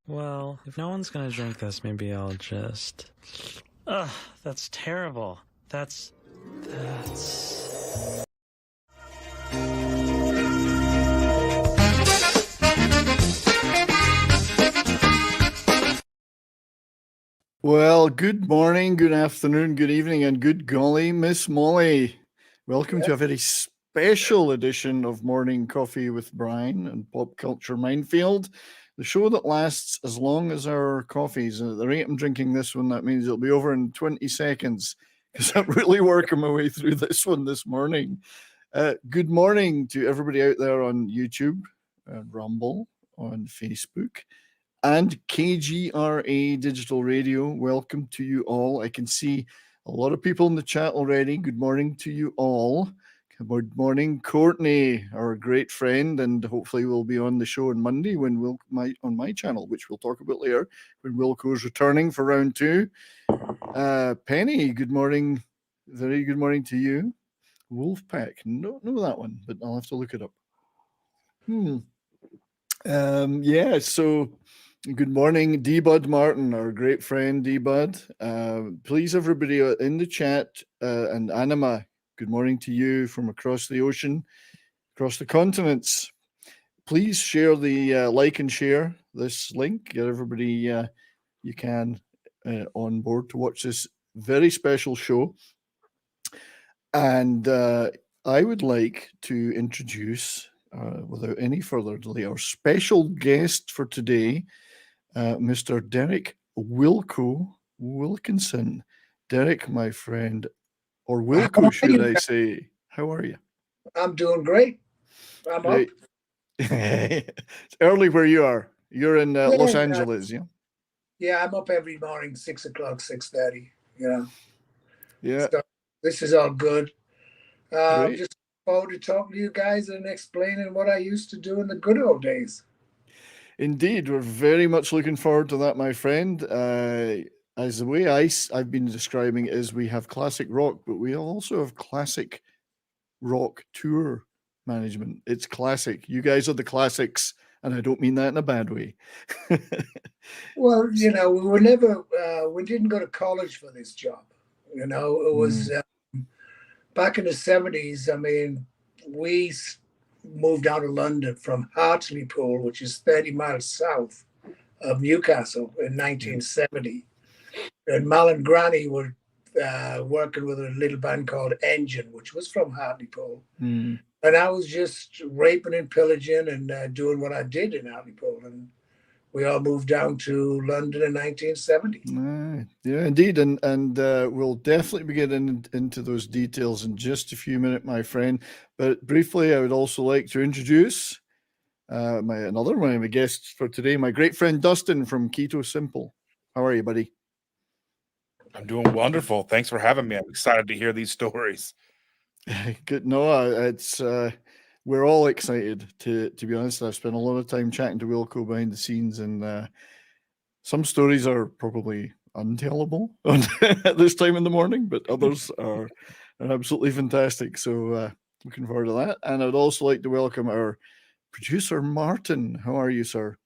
Well, if no one's gonna drink this, maybe I'll just... Ugh, that's terrible. That's... Well, good morning, good afternoon, good evening, and good golly, Miss Molly. Welcome to a very special edition of Morning Coffee with Brian and Pop Culture Minefield, the show that lasts as long as our coffees. And at the rate I'm drinking this one, that means it'll be over in 20 seconds because I'm really working my way through this one this morning. Good morning to everybody out there on YouTube, Rumble, on Facebook, and KGRA Digital Radio. Welcome to you all. I can see a lot of people in the chat already. Good morning to you all. Good morning, Courtney, our great friend, and hopefully we'll be on the show on Monday when on my channel, which we'll talk about later, when Wilco's returning for round two. Penny, good morning. Very good morning to you. Wolfpack, don't know that one, but I'll have to look it up. So good morning, D-Bud Martin, our great friend D-Bud. Please, everybody in the chat, and Anima, good morning to you from across the ocean, across the continents. Please share the like and share this link. Get everybody you can on board to watch this very special show. And I would like to introduce, without any further delay, our special guest for today, Mr. Derek Wilkinson. Derek, my friend, or Wilco, should I say. How are you? I'm doing great. I'm great. Up. It's early where you are. You're in Los Angeles, yeah? Yeah, I'm up every morning, 6 o'clock, 6:30, Yeah. So this is all good. Just forward to talking to you guys and explaining what I used to do in the good old days. Indeed, we're very much looking forward to that, my friend. As the way I've been describing it is we have classic rock, but we also have classic rock tour management. It's classic. You guys are the classics, and I don't mean that in a bad way. Well, we were never, we didn't go to college for this job. It was back in the 70s. I mean, we moved out of London from Hartlepool, which is 30 miles south of Newcastle, in 1970. And Mal and Granny were working with a little band called Engine, which was from Hartlepool. And I was just raping and pillaging and doing what I did in Hartlepool. And we all moved down to London in 1970. Yeah, indeed. And we'll definitely be getting into those details in just a few minutes, my friend. But briefly, I would also like to introduce another one of my guests for today, my great friend Dustin from Keto Simple. How are you, buddy? I'm doing wonderful. Thanks for having me. I'm excited to hear these stories. Good. No, it's we're all excited to be honest. I've spent a lot of time chatting to Wilco behind the scenes, and some stories are probably untellable at this time in the morning, but others are absolutely fantastic. So looking forward to that. And I'd also like to welcome our producer, Martin. How are you, sir?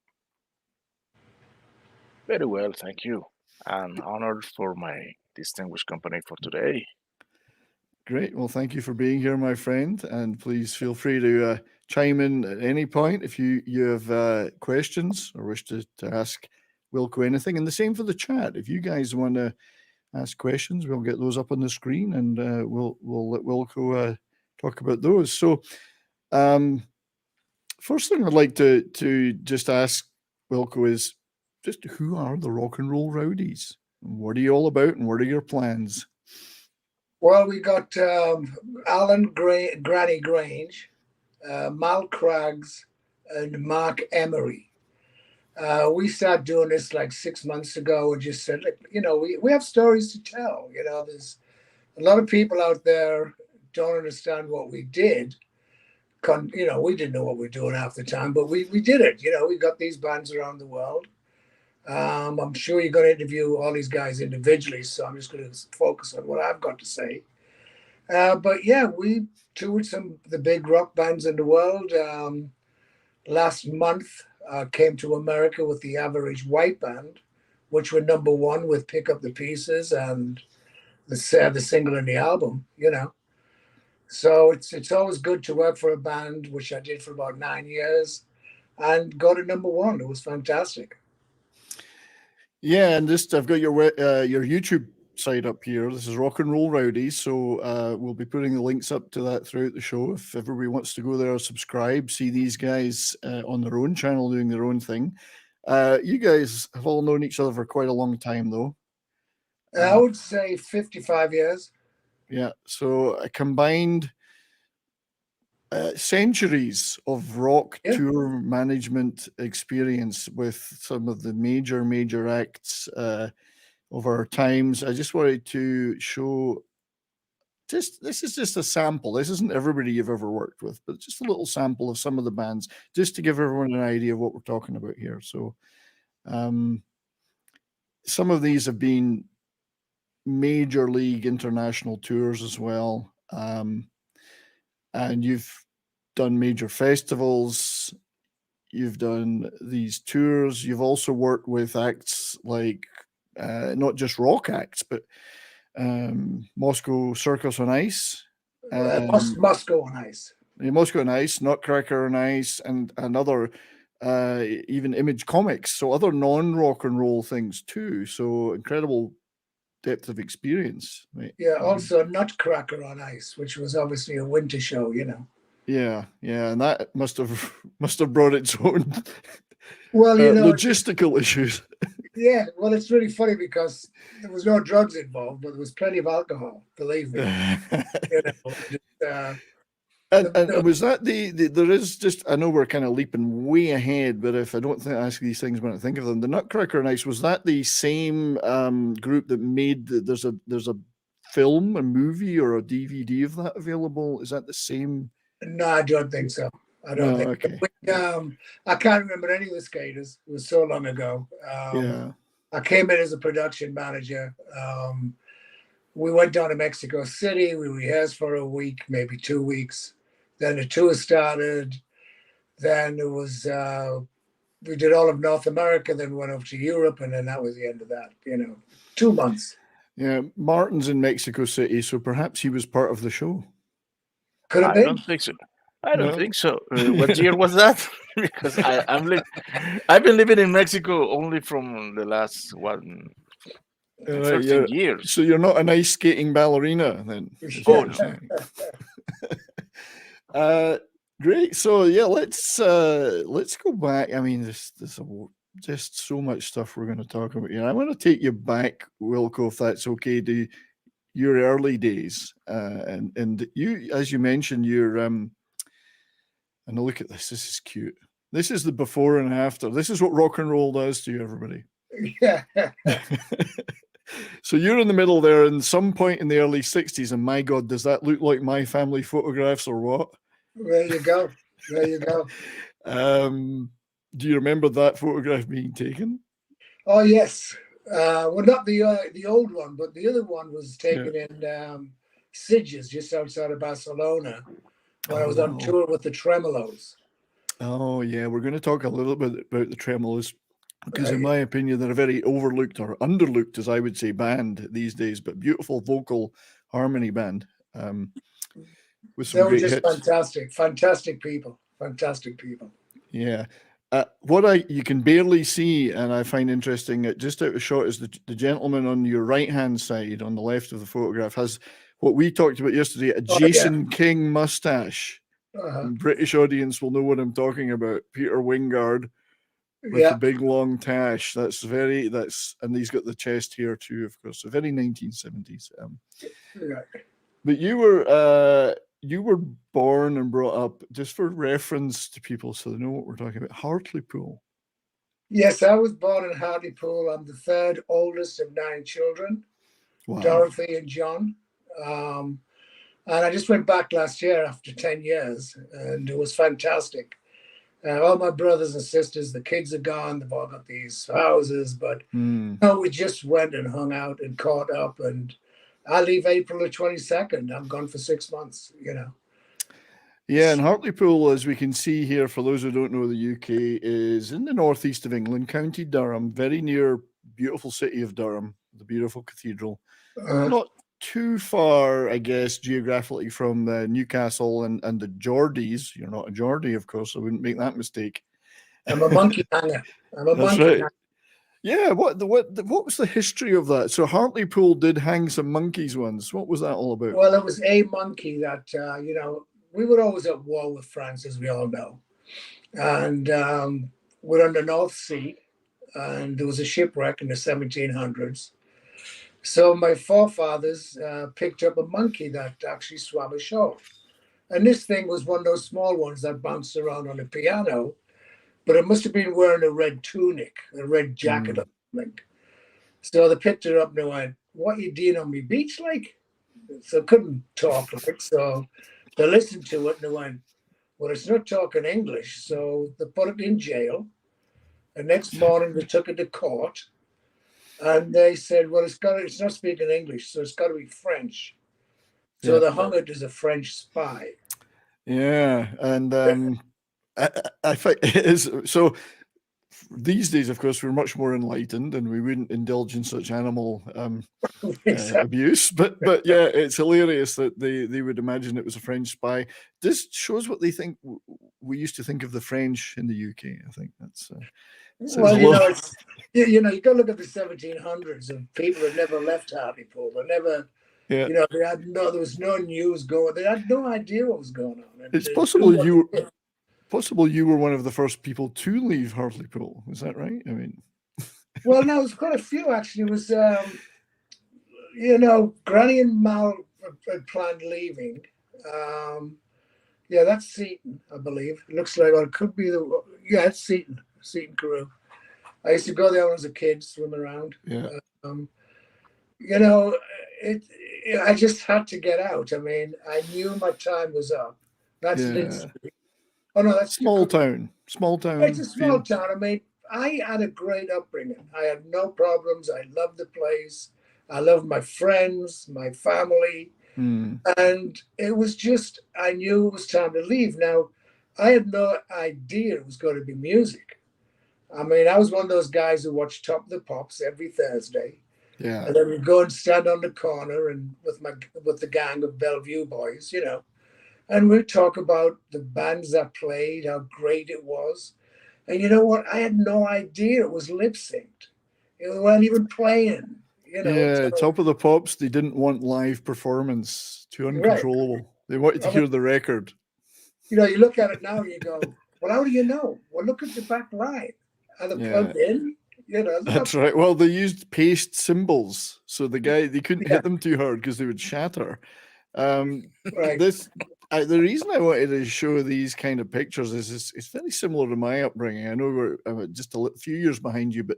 Very well, thank you. I'm honored for my distinguished company for today. Great. Well, thank you for being here, my friend. And please feel free to chime in at any point if you have questions or wish to ask Wilco anything. And the same for the chat. If you guys want to ask questions, we'll get those up on the screen, and we'll let Wilco talk about those. So first thing I'd like to just ask Wilco is just who are the Rock and Roll Rowdies? What are you all about, and what are your plans? Well, we got Alan Granny Grange, Mal Craggs, and Mark Emery. We started doing this like 6 months ago and just said, we have stories to tell. There's a lot of people out there don't understand what we did. We didn't know what we were doing half the time, but we did it. We got these bands around the world. I'm sure you're going to interview all these guys individually, so I'm just going to focus on what I've got to say. But yeah, we toured some of the big rock bands in the world. Last month, came to America with the Average White Band, which were number one with Pick Up the Pieces and the single and the album, you know. So it's always good to work for a band, which I did for about 9 years, and go to number one. It was fantastic. Yeah, and just I've got your YouTube site up here. This is Rock and Roll Rowdies, so we'll be putting the links up to that throughout the show. If everybody wants to go there, subscribe, see these guys on their own channel doing their own thing. You guys have all known each other for quite a long time, though. I would say 55 years. Yeah, so a combined centuries of rock tour management experience with some of the major acts of our times. I just wanted to show this is just a sample. This isn't everybody you've ever worked with, but just a little sample of some of the bands, just to give everyone an idea of what we're talking about here. So some of these have been major league international tours as well. And you've done major festivals, you've done these tours, you've also worked with acts like not just rock acts, but Moscow Circus on Ice. Moscow on Ice. Moscow on Ice, Nutcracker on Ice, and other even Image Comics, so other non-rock and roll things too. So incredible depth of experience. Right? Yeah, also Nutcracker on Ice, which was obviously a winter show, you know. Yeah, and that must have brought its own logistical issues. Yeah, well, it's really funny because there was no drugs involved, but there was plenty of alcohol. Believe me. You know, and was that there is just, I know we're kind of leaping way ahead, but if I don't ask these things when I think of them, the Nutcracker on Ice, was that the same group that made there's a film, a movie, or a DVD of that available? Is that the same? No, I don't think so. I don't think. Okay. I can't remember any of the skaters. It was so long ago. I came in as a production manager. We went down to Mexico City. We rehearsed for a week, maybe 2 weeks. Then the tour started. Then it was we did all of North America. Then went over to Europe, and then that was the end of that. You know, 2 months. Yeah, Martin's in Mexico City, so perhaps he was part of the show. Could have been. I don't think so. I don't think so. What year was that? Because I've been living in Mexico only from the last 13 years. So you're not an ice skating ballerina then? Oh no. Great. So yeah, let's go back. I mean, there's just so much stuff we're going to talk about here. I want to take you back, Wilco, if that's okay, to your early days. And you, as you mentioned, you're and look at this. This is cute. This is the before and after. This is what rock and roll does to you, everybody. Yeah. So you're in the middle there in some point in the early 60s, and my God, does that look like my family photographs or what? There you go. There you go. Do you remember that photograph being taken? Oh, yes. Well, not the old one, but the other one was taken in Sitges, just outside of Barcelona, when I was on tour with the Tremolos. Oh, yeah. We're going to talk a little bit about the Tremolos, because in my opinion, they're a very overlooked or underlooked, as I would say, band these days, but beautiful vocal harmony band. With some great hits. Fantastic people. Yeah. What you can barely see, and I find interesting, just out of shot, is the gentleman on your right-hand side, on the left of the photograph, has what we talked about yesterday, a Jason King mustache. British audience will know what I'm talking about. Peter Wingard with the big long tash. And he's got the chest hair too, of course. So very 1970s. But you were born and brought up, just for reference to people so they know what we're talking about, Hartlepool. Yes, I was born in Hartlepool. I'm the third oldest of 9 children, Dorothy and John. And I just went back last year after 10 years, and it was fantastic. All my brothers and sisters, the kids are gone. They've all got these houses, but we just went and hung out and caught up. And I leave April the 22nd. I'm gone for 6 months, you know. Yeah, and Hartlepool, as we can see here, for those who don't know, the UK is in the northeast of England, County Durham, very near beautiful city of Durham, the beautiful cathedral. Not too far, I guess, geographically from Newcastle and the Geordies. You're not a Geordie, of course. I wouldn't make that mistake. I'm a monkey hanger. That's right. Yeah, what was the history of that? So Hartlepool did hang some monkeys once. What was that all about? Well, it was a monkey that, we were always at war with France, as we all know. And we're on the North Sea, and there was a shipwreck in the 1700s. So my forefathers picked up a monkey that actually swam ashore. And this thing was one of those small ones that bounced around on the piano, but it must have been wearing a red tunic, a red jacket or something. So they picked her up and they went, "What you doing on me beach like?" So I couldn't talk like, so they listened to it and they went, "Well, it's not talking English." So they put it in jail. The next morning they took it to court and they said, "Well, it's not speaking English, so it's got to be French." So they hung it as a French spy. Yeah, and I think it is so. These days, of course, we're much more enlightened, and we wouldn't indulge in such animal abuse. But yeah, it's hilarious that they would imagine it was a French spy. This shows what they think we used to think of the French in the UK. I think that's. Well, you got to look at the 1700s, and people had never left Hartlepool. They never. Yeah. There was no news going. They had no idea what was going on. It's possible you were one of the first people to leave Hartlepool. Is that right? I mean, well, no, it was quite a few actually. It was, Granny and Mal had planned leaving. That's Seaton, I believe. It looks like, or it could be it's Seaton Carew. I used to go there when I was a kid, swim around. Yeah. I just had to get out. I mean, I knew my time was up. That's Lindsay. Oh no, that's small town. Small town. It's a small town. I mean, I had a great upbringing. I had no problems. I loved the place. I loved my friends, my family. And it was just, I knew it was time to leave. Now, I had no idea it was going to be music. I mean, I was one of those guys who watched Top of the Pops every Thursday. Yeah. And then we'd go and stand on the corner and with the gang of Bellevue boys, and we'd talk about the bands that played, how great it was. And you know what? I had no idea it was lip synced. They weren't even playing. Yeah, Top of the Pops, they didn't want live performance, too uncontrollable. Right. They wanted to hear the record. You look at it now and you go, well, how do you know? Well, look at the back line. Are they plugged in? That's right. Well, they used paste cymbals, so they couldn't hit them too hard because they would shatter. Right. The reason I wanted to show these kind of pictures is it's very similar to my upbringing. I know we're just a few years behind you, but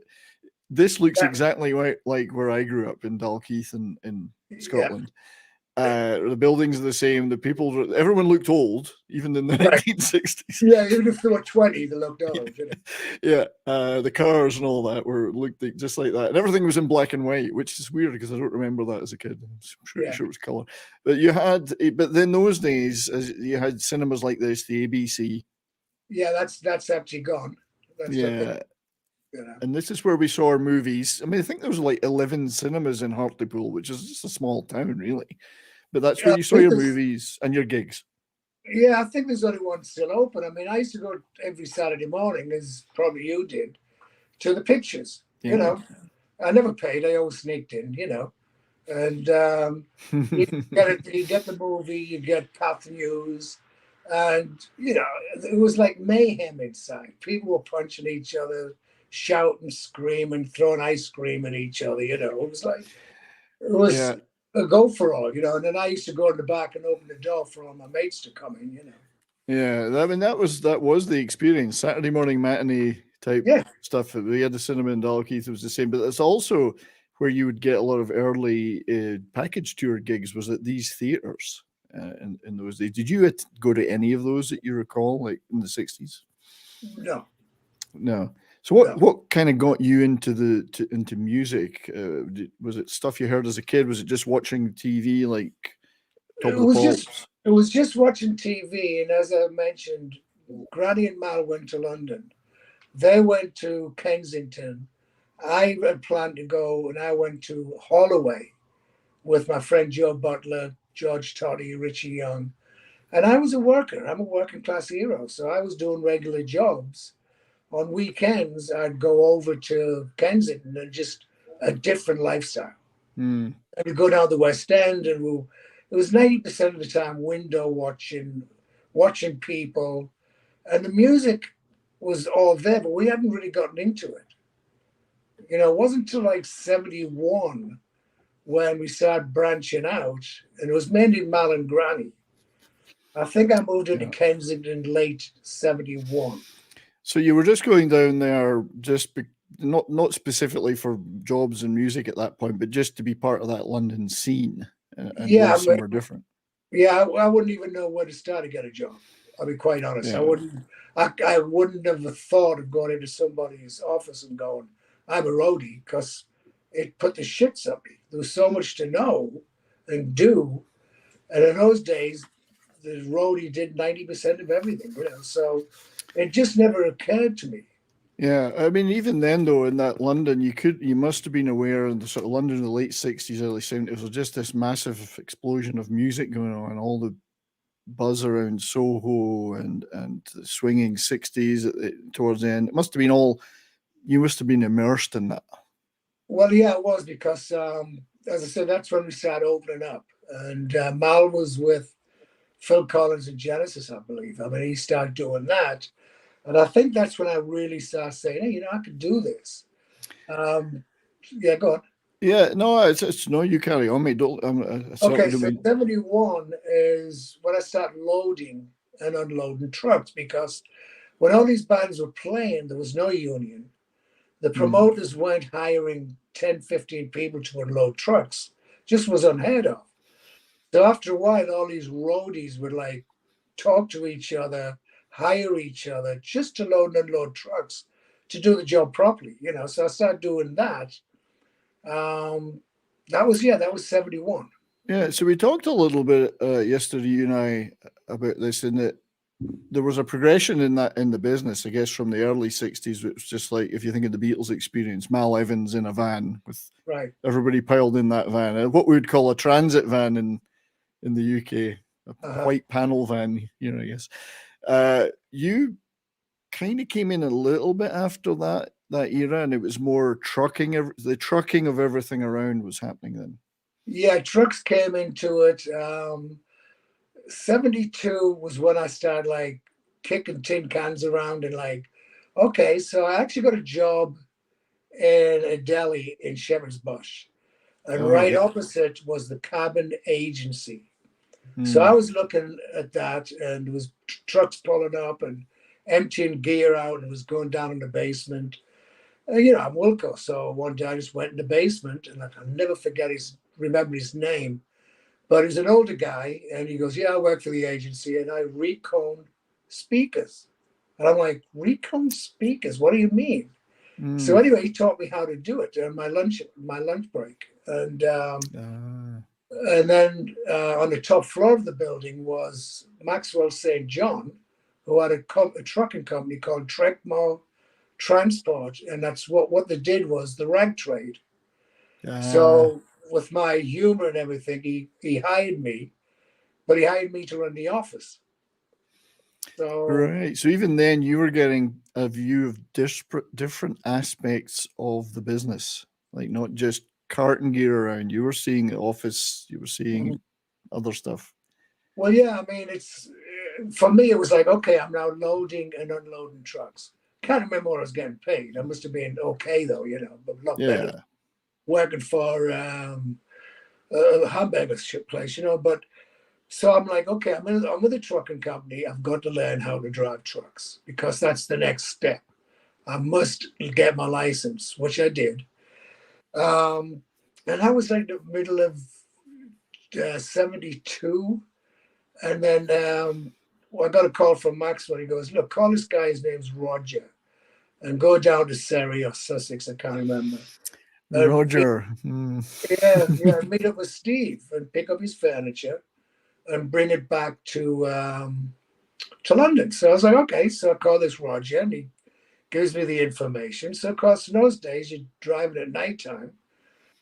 this looks exactly like where I grew up in Dalkeith in Scotland. The buildings are the same. The people, everyone looked old, even in the 1960s. Yeah, even if they were 20, they looked old. Yeah, the cars and all that looked just like that, and everything was in black and white, which is weird because I don't remember that as a kid. I'm pretty sure it was color. But then those days, you had cinemas like this, the ABC. Yeah, that's actually gone. And this is where we saw our movies. I mean, I think there was like 11 cinemas in Hartlepool, which is just a small town, really. But that's where you saw your movies and your gigs. Yeah, I think there's only one still open. I mean, I used to go every Saturday morning, as probably you did, to the pictures. Yeah. I never paid. I always sneaked in. And you get the movie, you get Path News, and it was like mayhem inside. People were punching each other, shouting, screaming, throwing ice cream at each other. It was a go for all, and then I used to go in the back and open the door for all my mates to come in, Yeah, I mean that was the experience. Saturday morning matinee type stuff. We had the cinema in Dalkeith, it was the same, but it's also where you would get a lot of early package tour gigs was at these theaters in those days. Did you go to any of those that you recall, like in the 60s? No. So what kind of got you into into music? Was it stuff you heard as a kid? Was it just watching TV, like Top of the Pops. It was just watching TV, and as I mentioned, Granny and Mal went to London. They went to Kensington. I had planned to go, and I went to Holloway with my friend Joe Butler, George Toddy, Richie Young. And I was a worker. I'm a working class hero. So I was doing regular jobs. On weekends, I'd go over to Kensington and just a different lifestyle. And we'd go down the West End, and it was 90% of the time window watching people. And the music was all there, but we hadn't really gotten into it. You know, it wasn't until like 71 when we started branching out, and it was mainly Mal and Granny. I think I moved into Kensington late 71. So you were just going down there not specifically for jobs and music at that point, but just to be part of that London scene and live somewhere different. Yeah, I wouldn't even know where to start to get a job. I'll be quite honest. Yeah. I wouldn't have thought of going into somebody's office and going, I'm a roadie, because it put the shits up me. There was so much to know and do. And in those days, the roadie did 90% of everything, you know. So it just never occurred to me. Yeah, I mean, even then, though, in that London, you must have been aware in the sort of London in the late 60s, early 70s, was just this massive explosion of music going on, all the buzz around Soho and the swinging 60s towards the end. It must have been you must have been immersed in that. Well, yeah, it was, because, as I said, that's when we started opening up. And Mal was with Phil Collins and Genesis, I believe. I mean, he started doing that. And I think that's when I really started saying, hey, you know, I could do this. Yeah, go on. Yeah, no, it's no, you carry on, mate. Okay, so 71 is when I started loading and unloading trucks, because when all these bands were playing, there was no union. The promoters weren't hiring 10, 15 people to unload trucks. Just was unheard of. So after a while, all these roadies would like talk to each other, hire each other just to load and unload trucks to do the job properly, you know. So I started doing that. That was 71. Yeah, so we talked a little bit yesterday, you and I, about this, in that there was a progression in the business, I guess, from the early 60s. It was just like, if you think of the Beatles experience, Mal Evans in a van with everybody piled in that van, what we would call a transit van in the UK, a white panel van, you know, I guess. You kind of came in a little bit after that era, and it was more trucking. The trucking of everything around was happening then. Yeah, trucks came into it. 72 was when I started like kicking tin cans around and like, okay, so I actually got a job in a deli in Shepherd's Bush, and opposite was the Cabin Agency. So I was looking at that, and there was trucks pulling up and emptying gear out, and it was going down in the basement. You know, I'm Wilco, so one day I just went in the basement, and I'll never remember his name, but he's an older guy, and he goes, yeah, I work for the agency, and I recone speakers. And I'm like, recone speakers? What do you mean? So anyway, he taught me how to do it during my lunch break. And then on the top floor of the building was Maxwell St. John, who had a trucking company called Trekmore Transport, and that's what they did was the rag trade. So with my humor and everything, he hired me, but he hired me to run the office. So so even then you were getting a view of different aspects of the business, like not just carting gear around. You were seeing the office, you were seeing other stuff. Well, yeah, I mean, it's for me, it was like, okay, I'm now loading and unloading trucks. Can't remember what I was getting paid. I must have been okay though, you know, but a lot better working for a hamburger place, you know. But so I'm like, okay, I'm with a trucking company. I've got to learn how to drive trucks, because that's the next step. I must get my license, which I did. And I was like the middle of 72. And then I got a call from Maxwell. He goes, look, call this guy. His name's Roger. And go down to Surrey or Sussex. I can't remember. Roger. Meet up with Steve and pick up his furniture and bring it back to London. So I was like, okay. So I call this Roger, and he gives me the information. So of course, in those days, you're driving at nighttime,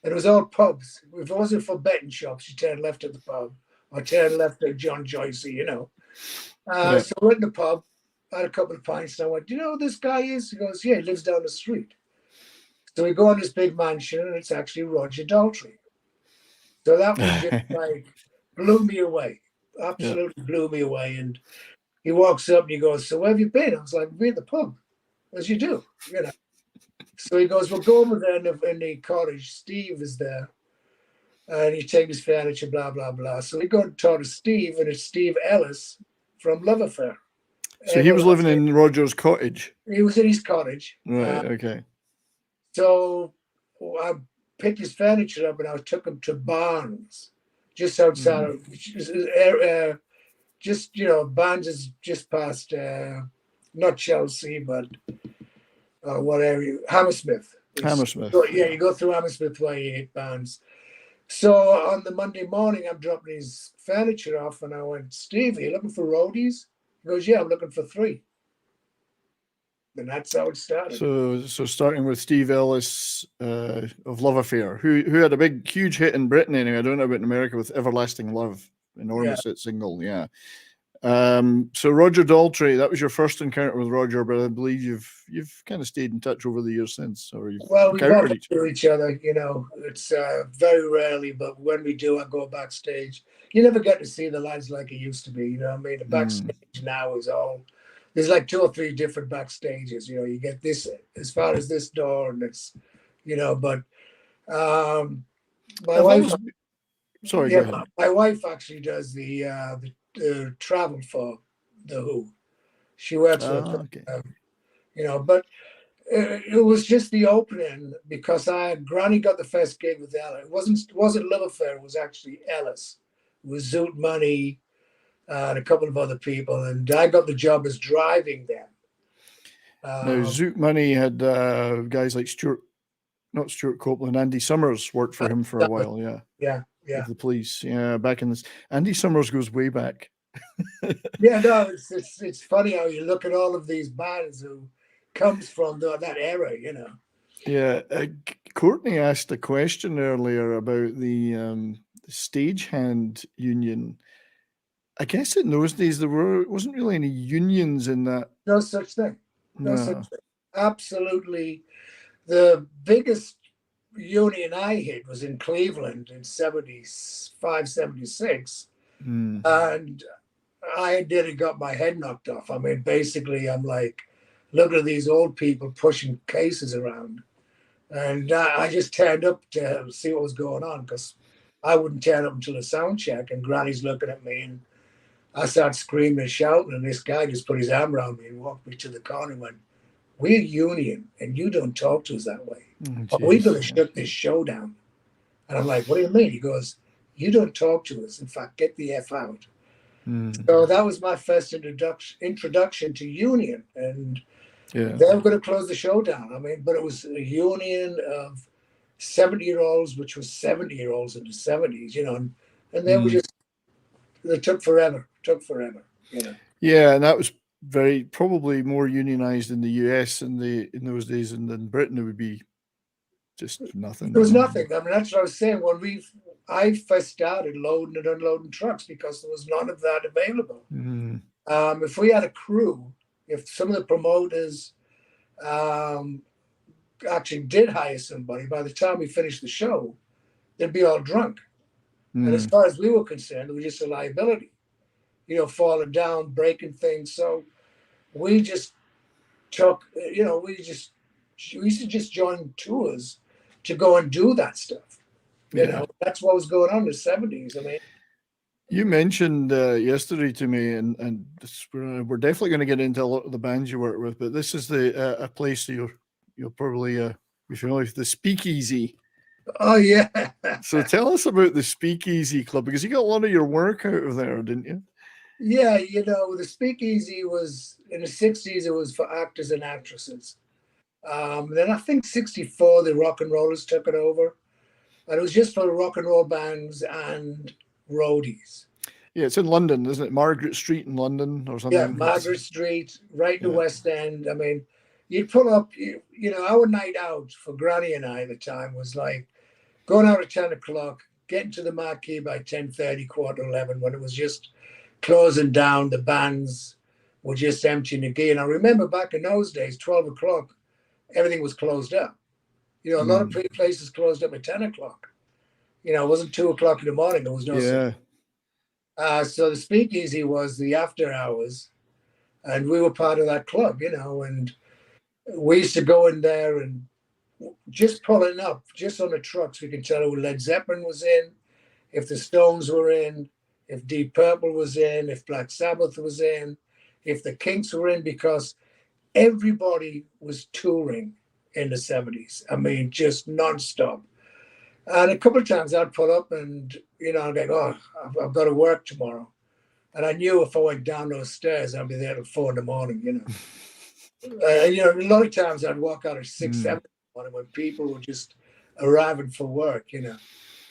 and it was all pubs. If it wasn't for betting shops, you turn left at the pub or turn left at John Joycey, you know. So we're in the pub, had a couple of pints, and I went, do you know who this guy is? He goes, yeah, he lives down the street. So we go on this big mansion, and it's actually Roger Daltrey. So that was just like, blew me away. Absolutely blew me away. And he walks up and he goes, so where have you been? I was like, we're at the pub, as you do, you know. So he goes, well, go over there in the cottage. Steve is there. And he takes his furniture, blah, blah, blah. So we go and talk to Steve, and it's Steve Ellis from Love Affair. So he was living in Roger's cottage? He was in his cottage. Right, okay. So I picked his furniture up and I took him to Barnes, just outside of, just, you know, Barnes is just past, not Chelsea, but what area? Hammersmith. Hammersmith. So, yeah, you go through Hammersmith where you hit Barnes. So on the Monday morning, I'm dropping his furniture off, and I went, Steve, are you looking for roadies? He goes, yeah, I'm looking for 3. And that's how it started. So starting with Steve Ellis of Love Affair, who had a huge hit in Britain anyway. I don't know about in America with Everlasting Love, enormous hit single. Yeah. So Roger Daltrey, that was your first encounter with Roger, but I believe you've kind of stayed in touch over the years since, or you've we bump into each other. You know, it's very rarely, but when we do, I go backstage. You never get to see the lads like it used to be. You know what I mean? The backstage now is all. There's like 2 or 3 different backstages. You know, you get this as far as this door, and it's, you know, but my wife. Sorry, go ahead. My wife actually does the travel for the Who. She works for, you know, but it was just the opening because Granny got the first gig with Ella. It wasn't Love Affair. It was actually Ellis. It was Zoot Money and a couple of other people, and I got the job as driving them. Now Zoot Money had guys like not Stuart Copeland, Andy Summers worked for him for a while. Yeah. With the Police, back in this. Andy Summers goes way back. No, it's funny how you look at all of these bands who comes from that era, you know. Yeah, Courtney asked a question earlier about the stagehand union. I guess in those days wasn't really any unions in that. No such thing. No such thing. Absolutely, the biggest union I hit was in Cleveland in 75, 76. And I got my head knocked off. I mean, basically, I'm like, look at these old people pushing cases around. And I just turned up to see what was going on because I wouldn't turn up until the sound check. And Granny's looking at me, and I started screaming and shouting. And this guy just put his arm around me and walked me to the corner and went, we're union, and you don't talk to us that way. We're going to shut this show down. And I'm like, what do you mean? He goes, you don't talk to us. In fact, get the F out. So that was my first introduction to union. And they were going to close the show down. I mean, but it was a union of 70-year-olds, which was 70-year-olds in the 70s, you know. And they were they took forever, you know. Yeah, and that was probably more unionized in the US in those days, and in Britain it would be just nothing. There was nothing. I mean, that's what I was saying. When I first started loading and unloading trucks because there was none of that available. If we had a crew, if some of the promoters actually did hire somebody, by the time we finished the show, they'd be all drunk. And as far as we were concerned, it was just a liability, you know, falling down, breaking things. So we just took, you know, we used to just join tours to go and do that stuff. You know, that's what was going on in the 70s. I mean, you mentioned yesterday to me, and we're definitely going to get into a lot of the bands you work with, but this is a place that you'll probably be familiar with, the Speakeasy. Oh, yeah. So tell us about the Speakeasy Club, because you got a lot of your work out of there, didn't you? Yeah, you know, the Speakeasy was, in the 60s, it was for actors and actresses. Then I think 64, the rock and rollers took it over. And it was just for rock and roll bands and roadies. Yeah, it's in London, isn't it? Margaret Street in London or something? Yeah, Margaret Street, right in the West End. I mean, you'd pull up, you know, our night out for Granny and I at the time was like going out at 10 o'clock, getting to the marquee by 10:30, 11:15, when it was just closing down. The bands were just emptying the gear. And I remember back in those days, 12 o'clock, everything was closed up. You know, a lot of places closed up at 10 o'clock. You know, it wasn't 2 o'clock in the morning. There was no. So the speakeasy was the after hours, and we were part of that club, you know, and we used to go in there and just pulling up, just on the trucks, we could tell who Led Zeppelin was in, if the Stones were in, if Deep Purple was in, if Black Sabbath was in, if the Kinks were in, because everybody was touring in the 70s. I mean, just nonstop. And a couple of times I'd pull up and, you know, I'd go, oh, I've got to work tomorrow. And I knew if I went down those stairs, I'd be there till 4 a.m, you know. You know, a lot of times I'd walk out at 6, 7 in the morning when people were just arriving for work, you know.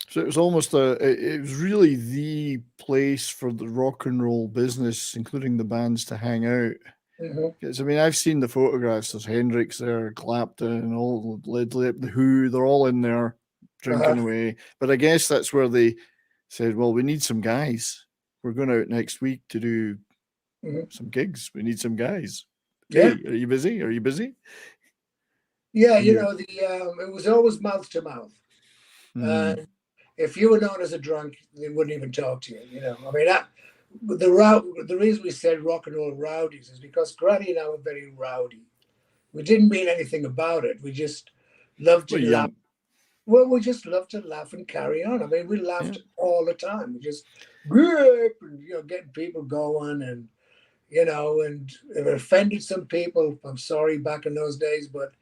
So it was almost it was really the place for the rock and roll business, including the bands, to hang out. Because I mean, I've seen the photographs. There's Hendrix there, Clapton, all Led Zeppelin, the Who. They're all in there drinking away. But I guess that's where they said, "Well, we need some guys. We're going out next week to do some gigs. We need some guys. Hey, are you busy? Are you busy?" Yeah, you know, it was always mouth to mouth. If you were known as a drunk, they wouldn't even talk to you. You know, I mean, the reason we said rock and roll rowdies is because Granny and I were very rowdy. We didn't mean anything about it. We just loved to laugh. Well, we just loved to laugh and carry on. I mean, we laughed all the time. We just, you know, getting people going, and you know, and if it offended some people, I'm sorry back in those days, but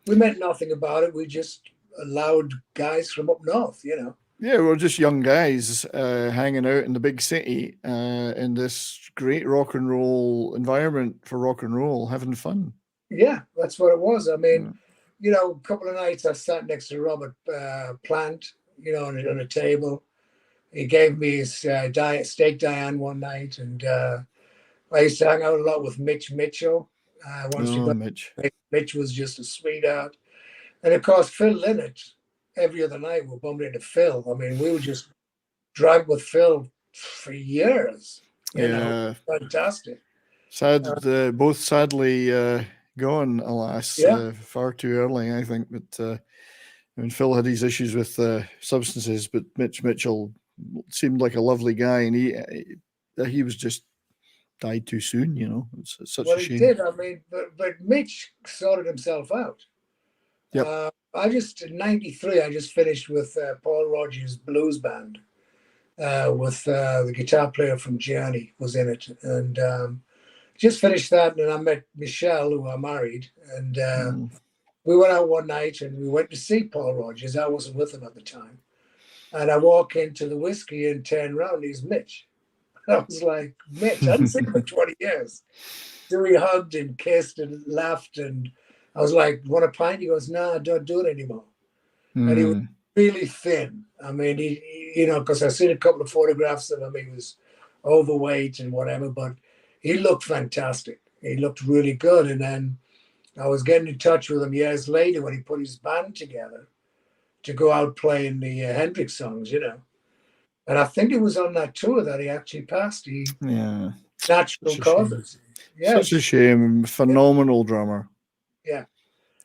we meant nothing about it. We just allowed guys from up north, you know. Yeah, we're just young guys hanging out in the big city in this great rock and roll environment for rock and roll, having fun. Yeah, that's what it was. I mean, you know, a couple of nights I sat next to Robert Plant, you know, on a table. He gave me his steak Diane one night, and I used to hang out a lot with Mitch Mitchell. Mitch was just a sweetheart. And of course, Phil Lynott, every other night we're bumping into Phil. I mean, we would just drag with Phil for years. You know, fantastic. Sad, both sadly gone, alas, far too early, I think. But I mean, Phil had his issues with substances, but Mitch Mitchell seemed like a lovely guy, and he was just died too soon. You know, it's such a shame. He did. I mean, but Mitch sorted himself out. Yep. In '93, I just finished with Paul Rodgers' blues band, with the guitar player from Journey was in it, and just finished that. And I met Michelle, who I married, and we went out one night and we went to see Paul Rodgers. I wasn't with him at the time, and I walk into the whiskey and turn around. He's Mitch. I was like, Mitch, I hadn't seen him for 20 years. So we hugged and kissed and laughed, and I was like, want a pint? He goes, no, I don't do it anymore. And he was really thin. I mean, he you know, because I've seen a couple of photographs of him. He was overweight and whatever, but he looked fantastic. He looked really good. And then I was getting in touch with him years later when he put his band together to go out playing the Hendrix songs, you know. And I think it was on that tour that he actually passed. Natural causes. Yeah, such a shame. Phenomenal drummer. Yeah.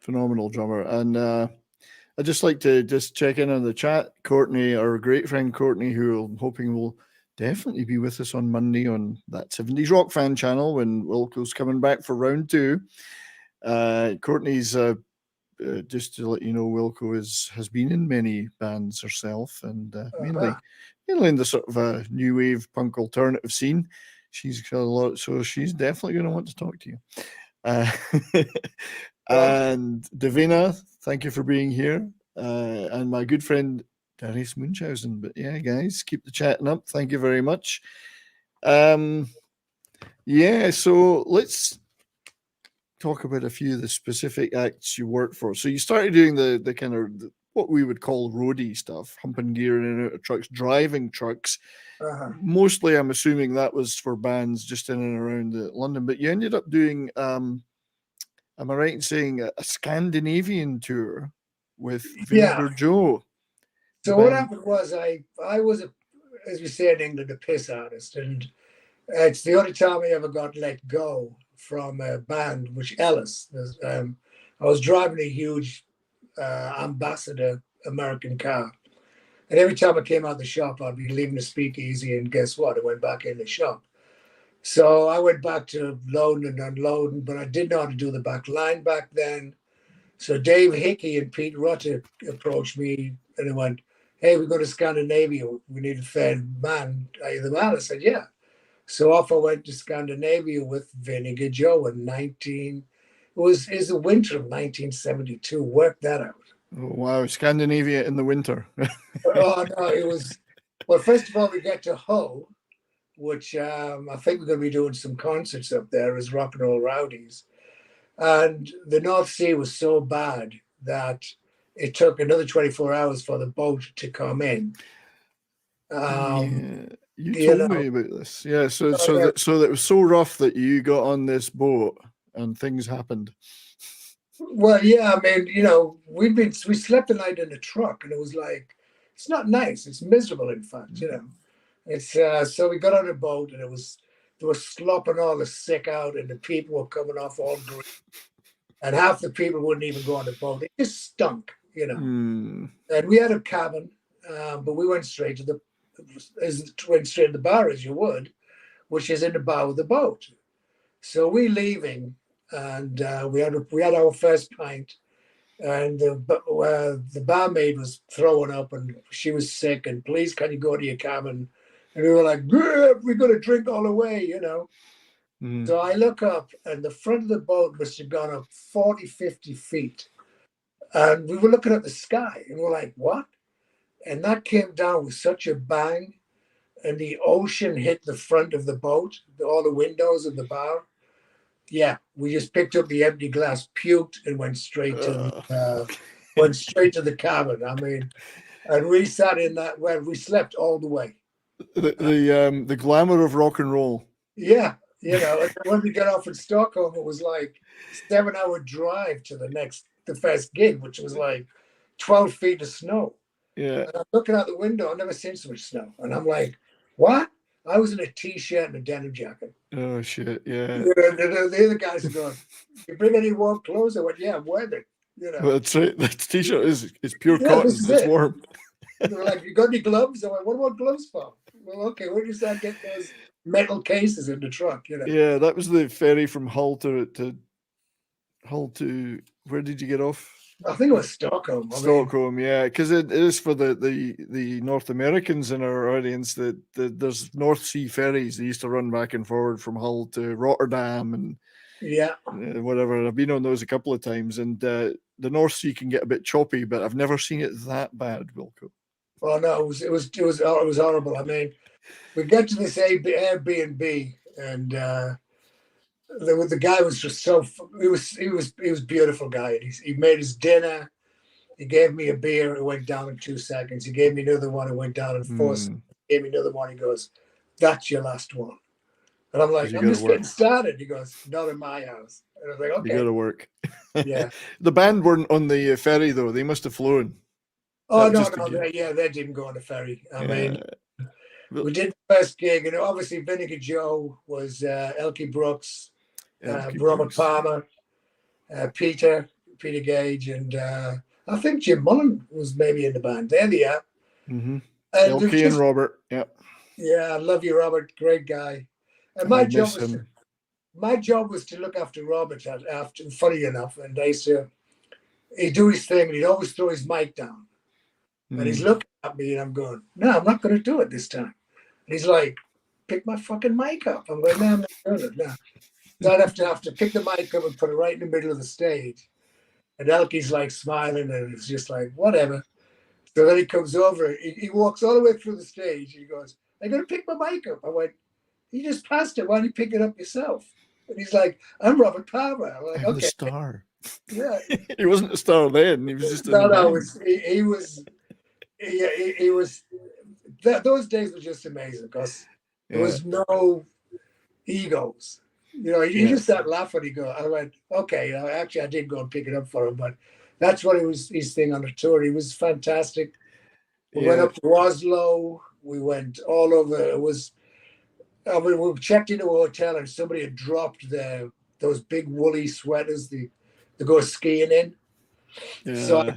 Phenomenal drummer. And I'd just like to just check in on the chat. Courtney, our great friend Courtney, who I'm hoping will definitely be with us on Monday on that 70s Rock Fan channel when Wilco's coming back for round 2. Courtney's, just to let you know, Wilco has been in many bands herself, and mainly in the sort of new wave punk alternative scene. She's got a lot, so she's definitely going to want to talk to you. And Davina, thank you for being here. And my good friend Darius Munchausen. But yeah, guys, keep the chatting up. Thank you very much. So let's talk about a few of the specific acts you worked for. So you started doing the kind of what we would call roadie stuff, humping gear in and out of trucks, driving trucks. Mostly, I'm assuming that was for bands just in and around London. But you ended up doing, am I right in saying, a Scandinavian tour with Vinegar Joe? So what happened was I was, as we say in England, a piss artist. And it's the only time I ever got let go from a band, which Ellis. I was driving a huge Ambassador American car. And every time I came out the shop, I'd be leaving the speakeasy, and guess what? I went back in the shop. So I went back to loading and unloading, but I didn't know how to do the back line back then. So Dave Hickey and Pete Rutter approached me, and they went, "Hey, we're going to Scandinavia. We need a third man. Are you the man?" I said, "Yeah." So off I went to Scandinavia with Vinegar Joe in it was the winter of 1972. Work that out. Oh, wow, Scandinavia in the winter. Oh no, it was. Well, first of all, we get to Hull, which I think we're going to be doing some concerts up there as Rock and Roll Rowdies. And the North Sea was so bad that it took another 24 hours for the boat to come in. You told me about this. Yeah, so that it was so rough that you got on this boat and things happened. Well, yeah, I mean, we slept the night in the truck, and it was like, it's not nice. It's miserable, in fact, It's so we got on a boat, and they were slopping all the sick out, and the people were coming off all green, and half the people wouldn't even go on the boat. It just stunk, And we had a cabin, but we went straight to the bar as you would, which is in the bow of the boat. So we leaving, and we had our first pint, and the barmaid was throwing up, and she was sick, and please, can you go to your cabin? And we were like, we're going to drink all the way, So I look up, and the front of the boat must have gone up 40, 50 feet. And we were looking at the sky, and we're like, what? And that came down with such a bang, and the ocean hit the front of the boat, all the windows of the bar. Yeah, we just picked up the empty glass, puked, and went straight to the cabin. I mean, and we sat in that. Well, we slept all the way. The glamour of rock and roll. Yeah, when we got off in Stockholm, it was like 7-hour drive to the first gig, which was like 12 feet of snow. Yeah, and I'm looking out the window. I've never seen so much snow, and I'm like, what? I was in a t-shirt and a denim jacket. Oh shit! Yeah. The other guys are going, "You bring any warm clothes?" I went, "Yeah, I'm wearing it." Well, that's right. That t-shirt is pure cotton. It's warm. They were like, "You got any gloves?" I went, "What about gloves for?" Well, okay, where do you start getting those metal cases in the truck? Yeah, that was the ferry from Hull to Hull to. Where did you get off? I think it was Stockholm. Stockholm, yeah, because it is for the North Americans in our audience that there's North Sea ferries. They used to run back and forward from Hull to Rotterdam and whatever. I've been on those a couple of times, and the North Sea can get a bit choppy, but I've never seen it that bad, Wilco. Well, no, it was horrible. I mean, we get to this Airbnb, and the guy was just he was a beautiful guy. He made his dinner. He gave me a beer. It went down in 2 seconds. He gave me another one. It went down in 4 seconds. He gave me another one. He goes, "That's your last one." And I'm like, "I'm just getting started." He goes, "Not in my house." And I was like, "Okay, you got to work." Yeah. The band weren't on the ferry though. They must have flown. Oh no, they didn't go on the ferry. I mean, we did the first gig, and obviously Vinegar Joe was Elkie Brooks. Robert Palmer, Peter Gage, and I think Jim Mullen was maybe in the band. There they are. Mm-hmm. Elkie and Robert. Yeah. Yeah, I love you, Robert. Great guy. And my job was to look after Robert. After, funny enough, and he'd do his thing, and he'd always throw his mic down, and he's looking at me, and I'm going, "No, I'm not going to do it this time." And he's like, "Pick my fucking mic up." I'm like, "No, I'm not doing it. No." So I'd have to pick the mic up and put it right in the middle of the stage. And Elkie's like smiling, and it's just like, whatever. So then he comes over, he walks all the way through the stage. He goes, "I'm going to pick my mic up." I went, "You just passed it. Why don't you pick it up yourself?" And he's like, "I'm Robert Palmer." I'm like, I'm okay. the star. Yeah. He wasn't a star then. He was just he was those days were just amazing because there was no egos. You know, he just started laughing. I went, okay. You know, actually, I did go and pick it up for him, but that's what his thing on the tour. He was fantastic. We went up to Oslo. We went all over. It was. We checked into a hotel and somebody had dropped those big woolly sweaters to go skiing in. Yeah. So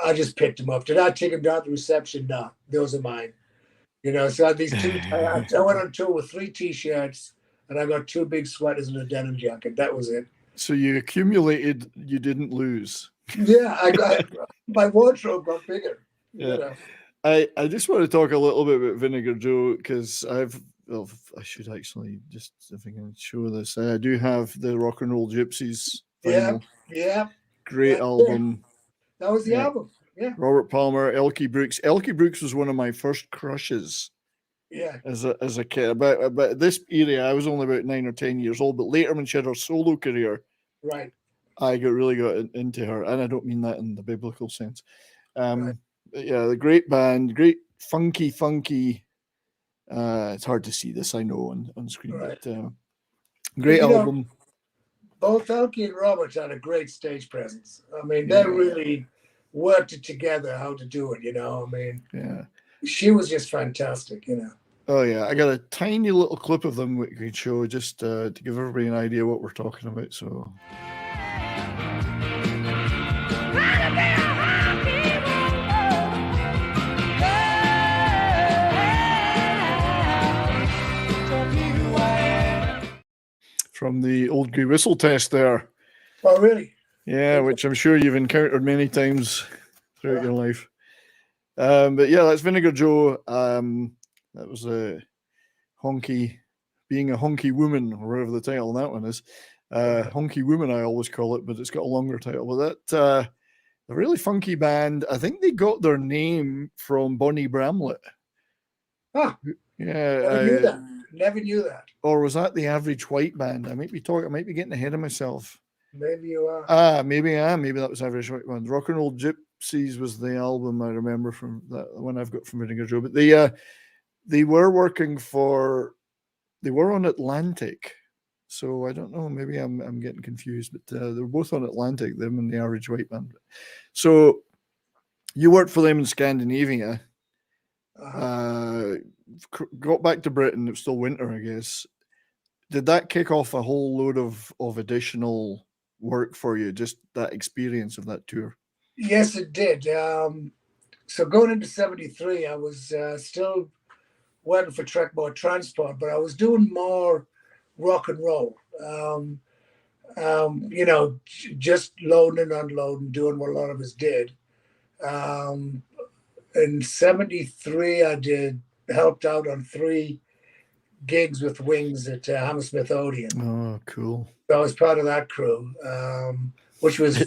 I just picked them up. Did I take them down to the reception? No, those are mine. You know, so I had these two. I went on tour with 3 T-shirts and I got 2 big sweaters and a denim jacket. That was it. So you accumulated. You didn't lose. Yeah, my wardrobe got bigger. Yeah. You know? I just want to talk a little bit about Vinegar Joe because I should actually just, if I can show this, I do have the Rock and Roll Gypsies vinyl. Yeah. Great album. That was the album. Yeah. Robert Palmer, Elkie Brooks. Elkie Brooks was one of my first crushes. Yeah. As a kid. About this era, I was only about 9 or 10 years old, but later when she had her solo career, right, I really got into her, and I don't mean that in the biblical sense. Yeah, the great band, great funky. It's hard to see this, I know, on screen, but great album. Both Elkie and Robert had a great stage presence. I mean, they really worked it together how to do it, you know. I mean, she was just fantastic, you know. Oh, yeah. I got a tiny little clip of them we could show just to give everybody an idea what we're talking about. So. From the Old Grey Whistle test there. Oh, really? Yeah, which I'm sure you've encountered many times throughout your life. But yeah, that's Vinegar Joe. That was a being a honky woman, or whatever the title on that one is. Honky woman, I always call it, but it's got a longer title. But that a really funky band. I think they got their name from Bonnie Bramlett. Huh. Yeah. Never knew that. Or was that the Average White Band? I might be getting ahead of myself. Maybe you are. Maybe I am. Maybe that was Average White Band. Rock and Roll Gypsies was the album I remember from that one I've got from Vinegar Joe. But they were on Atlantic. So I don't know. Maybe I'm getting confused. But they were both on Atlantic. Them and the Average White Band. So you worked for them in Scandinavia. Got back to Britain. It was still winter, I guess. Did that kick off a whole load of additional work for you? Just that experience of that tour? Yes, it did. So going into 73, I was still working for Trekboat Transport, but I was doing more rock and roll. You know, just loading and unloading, doing what a lot of us did. In 73, I helped out on 3 gigs with Wings at Hammersmith Odeon. Oh, cool. So I was part of that crew, which was,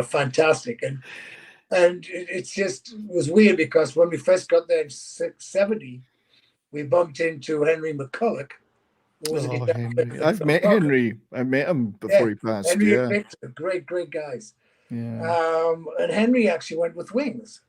fantastic. And it was weird because when we first got there in 70, we bumped into Henry McCulloch. Who was Henry. I've met Henry. I met him before he passed. Henry and Victor, great guys. Yeah. And Henry actually went with Wings.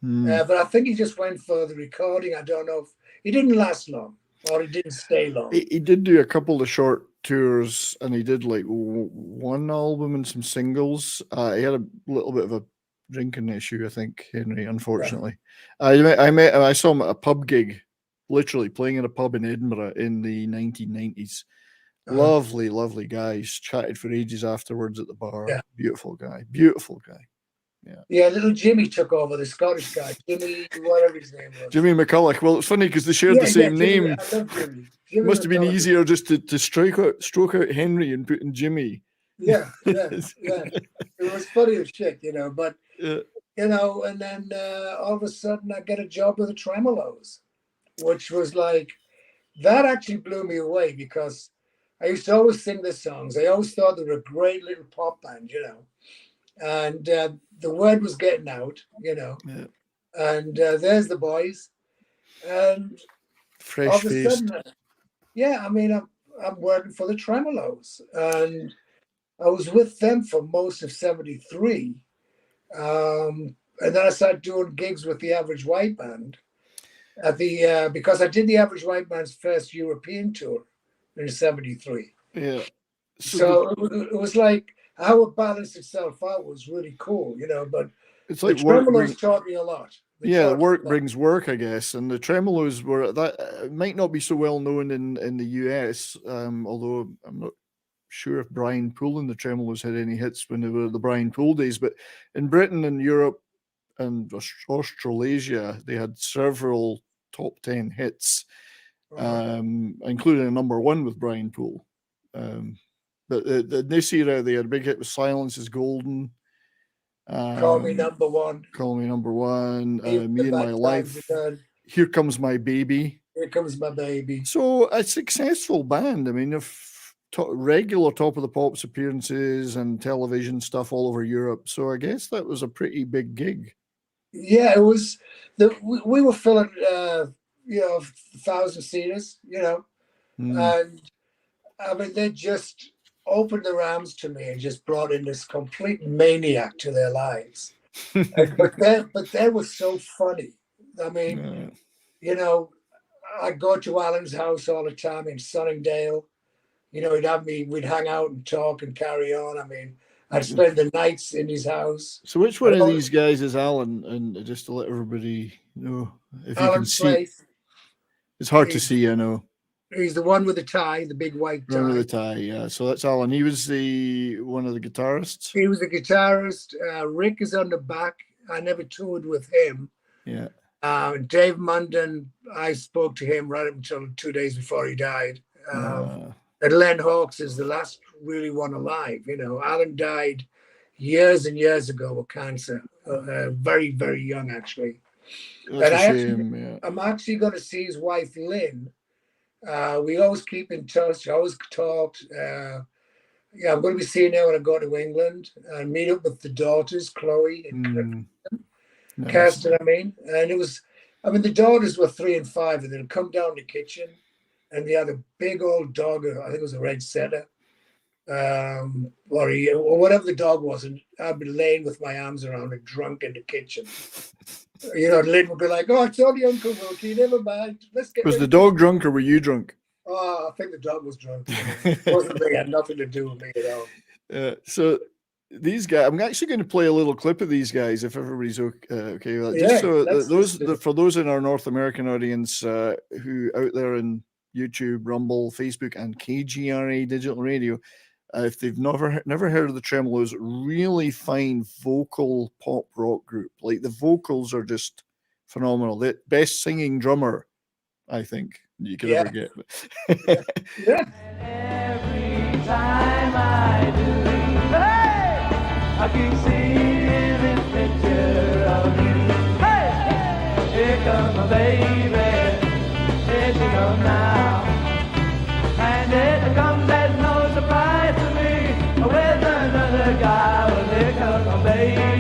But I think he just went for the recording. I don't know if he didn't last long or he didn't stay long. He did do a couple of short tours and he did like 1 album and some singles. He had a little bit of a drinking issue, I think, Henry, unfortunately. Yeah. I saw him at a pub gig, literally playing in a pub in Edinburgh in the 1990s. Lovely guys. Chatted for ages afterwards at the bar. Yeah. Beautiful guy. Yeah, little Jimmy took over, the Scottish guy. Jimmy, whatever his name was. Jimmy McCulloch. Well, it's funny because they shared the same name. I love Jimmy. It must have been easier just to stroke out Henry and put in Jimmy. Yeah. It was funny as shit, but, and then all of a sudden I get a job with the Tremolos, which was like, that actually blew me away because I used to always sing their songs. I always thought they were a great little pop band, and the word was getting out, and there's the boys, and fresh faced. I'm working for the Tremolos, and I was with them for most of 73, and then I started doing gigs with the Average White Band, at the because I did the Average White Man's first European tour in '73. Yeah. So it was like how it balanced itself out was really cool, But it's like the tremolos taught me a lot. Work brings work, I guess, and the tremolos were that might not be so well known in the US, although I'm not sure if Brian Poole and the tremolos had any hits when they were the Brian Poole days, but in Britain and Europe and Australasia, they had several top 10 hits, including a number one with Brian Poole. But in this era, they had a big hit with Silence is Golden. Call Me Number One. Call Me Number One. Me and My Life. Here Comes My Baby. Here Comes My Baby. So a successful band. I mean, regular Top of the Pops appearances and television stuff all over Europe. So I guess that was a pretty big gig. Yeah, it was. We were filling, 1,000-seaters, and I mean they just opened their arms to me and just brought in this complete maniac to their lives. but they were so funny. I mean, I'd go to Alan's house all the time in Sunningdale. We'd hang out and talk and carry on. I mean, I'd spend the nights in his house. So which one of these guys is Alan? And just to let everybody know, if Alan you can Slade. see. It's hard to see, I know. He's the one with the tie, the big white tie. One with the tie, yeah. So that's Alan. He was one of the guitarists. He was the guitarist. Rick is on the back. I never toured with him. Yeah. Dave Munden, I spoke to him right up until 2 days before he died. And Len Hawkes is the last really one alive. Alan died years and years ago with cancer. Very, very young, actually. That's a shame, I'm actually going to see his wife, Lynn. We always keep in touch. I always talked. I'm going to be seeing her when I go to England and meet up with the daughters, Chloe and Kirsten, And it was, the daughters were 3 and 5, and they'd come down the kitchen, and they had a big old dog. I think it was a red setter, or whatever the dog was, and I'd be laying with my arms around it, drunk in the kitchen. Lynn would be like, "Oh, it's only Uncle Wilkie. Never mind. Let's get." Was the dog drunk or were you drunk? Oh, I think the dog was drunk. It wasn't me. It had nothing to do with me at all. So these guys, I'm actually going to play a little clip of these guys if everybody's okay with that. Yeah, Just so for those in our North American audience who out there in YouTube, Rumble, Facebook, and KGRA Digital Radio, if they've never heard of the Tremolos, really fine vocal pop rock group. Like the vocals are just phenomenal. The best singing drummer, I think, you could ever get. Yeah. Every time I do, hey, I keep seeing this picture of you. Hey, here comes my baby, here she comes now, and here comes there's no surprise to me with another guy. Well, here comes my baby.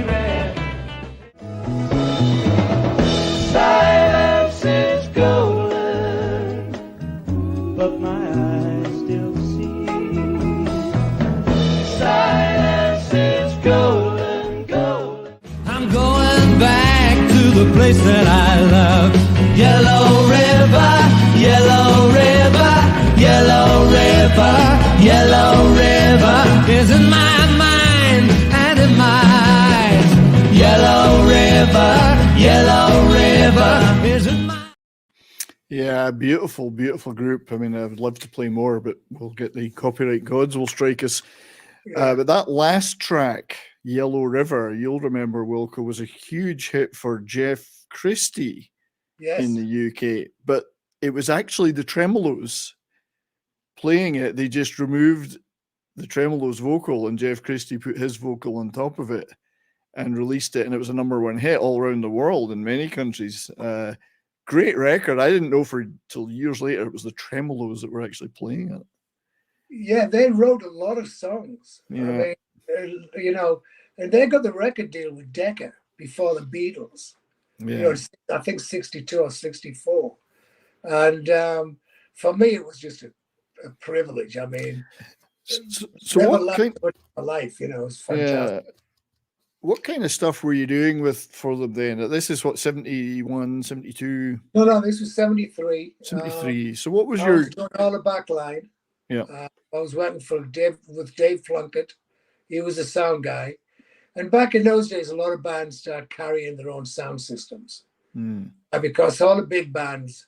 Silence is golden, but my eyes still see. Silence is golden, golden. I'm going back to the place that I love. Yellow River, Yellow River, Yellow River, Yellow River is in my mind and in my eyes. Yellow River, Yellow River is in my. Yeah, beautiful, beautiful group. I mean, I would love to play more, but we'll get the copyright gods will strike us. But that last track, Yellow River, you'll remember, Wilco, was a huge hit for Jeff Christie in the UK. But it was actually the Tremolos playing it. They just removed the Tremolos vocal, and Jeff Christie put his vocal on top of it and released it. And it was a #1 hit all around the world in many countries. Great record. I didn't know till years later it was the Tremolos that were actually playing it. Yeah, they wrote a lot of songs. Yeah. And they got the record deal with Decca before the Beatles. Yeah. I think 62 or 64. And for me, it was just a privilege. I mean, so what kind of life, it was fantastic. what kind of stuff were you doing for them then? This is what, 71, 72? No, this was 73. 73. So what was I your... was doing all the back line. Yeah. I was working for Dave Plunkett. He was a sound guy. And back in those days, a lot of bands started carrying their own sound systems. Because all the big bands,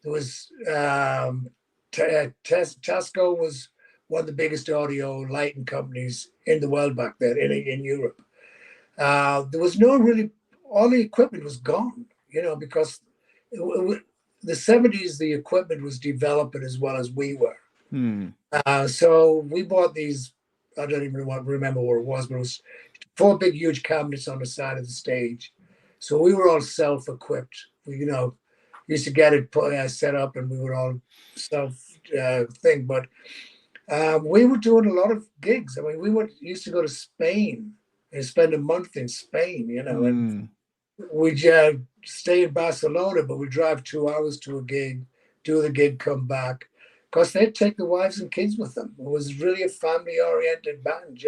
there was Tasco was one of the biggest audio lighting companies in the world back then, in Europe. There was no really, all the equipment was gone, because the 70s, the equipment was developing as well as we were. So we bought these, I don't even remember what it was, but it was 4 big, huge cabinets on the side of the stage. So we were all self-equipped. We, used to get it set up, and we were all self-thing. But we were doing a lot of gigs. I mean, we used to go to Spain and spend a month in Spain, and we'd stay in Barcelona, but we'd drive 2 hours to a gig, do the gig, come back. Because they'd take the wives and kids with them. It was really a family-oriented band,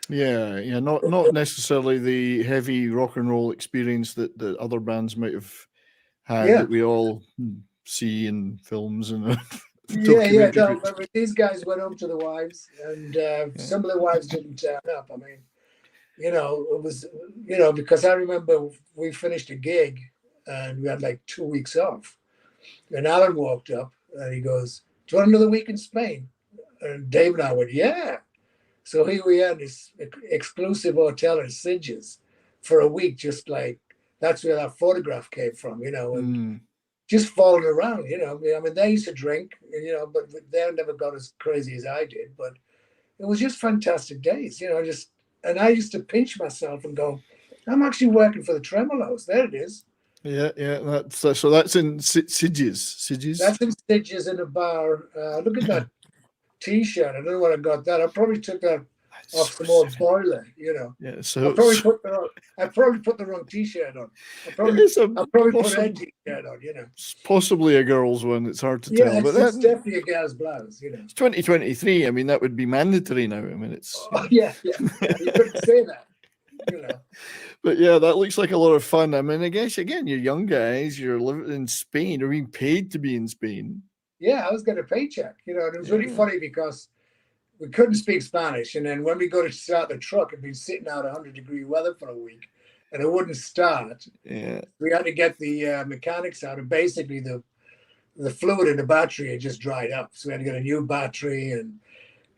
Yeah, not necessarily the heavy rock and roll experience that other bands might have had that we all see in films and but these guys went home to the wives, and some of the wives didn't turn up. I mean, it was, because I remember we finished a gig and we had like 2 weeks off, and Alan walked up and he goes, "Do you want another week in Spain?" And Dave and I went, "Yeah." So here we are in this exclusive hotel in Sitges for a week, just like that's where that photograph came from, and just falling around, I mean, they used to drink, but they never got as crazy as I did. But it was just fantastic days, and I used to pinch myself and go, I'm actually working for the Tremolos. There it is. Yeah. So that's in Sitges. That's in Sitges in a bar. Look at that T-shirt. I don't know what I got that. I probably took that off some old boiler, Yeah. So I probably put the wrong T-shirt on. I probably put a T-shirt on, It's possibly a girl's one. It's hard to tell. But it's definitely a girl's blouse, It's 2023. I mean, that would be mandatory now. I mean, it's... Yeah. You couldn't say that, But yeah, that looks like a lot of fun. I mean, I guess, again, you're young guys. You're living in Spain. You're being paid to be in Spain. Yeah, I was getting a paycheck, and it was really funny because we couldn't speak Spanish. And then when we go to start the truck, it'd been sitting out 100-degree weather for a week and it wouldn't start. Yeah. We had to get the mechanics out, and basically the fluid in the battery had just dried up. So we had to get a new battery and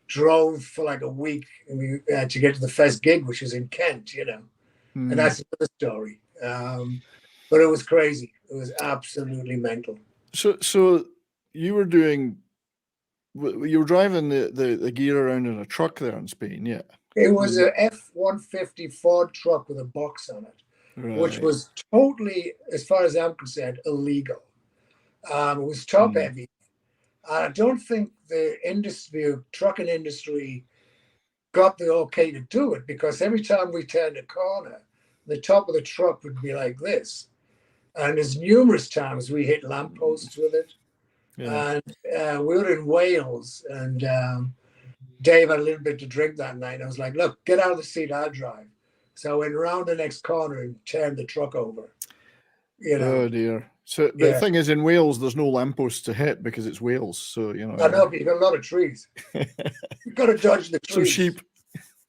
drove for like a week, and we had to get to the first gig, which was in Kent, and that's another story. But it was crazy. It was absolutely mental. So you were driving the gear around in a truck there in Spain, yeah? It was a F-150 Ford truck with a box on it, which was totally, as far as I'm concerned, illegal. It was top heavy. I don't think the trucking industry got the okay to do it, because every time we turned a corner, the top of the truck would be like this. And there's numerous times we hit lampposts with it. Yeah. And we were in Wales, and Dave had a little bit to drink that night. I was like, look, get out of the seat, I'll drive. So I went around the next corner and turned the truck over. Oh, dear. So the thing is, in Wales, there's no lampposts to hit because it's Wales. So, I know, but you've got a lot of trees. You've got to dodge the trees. Some sheep.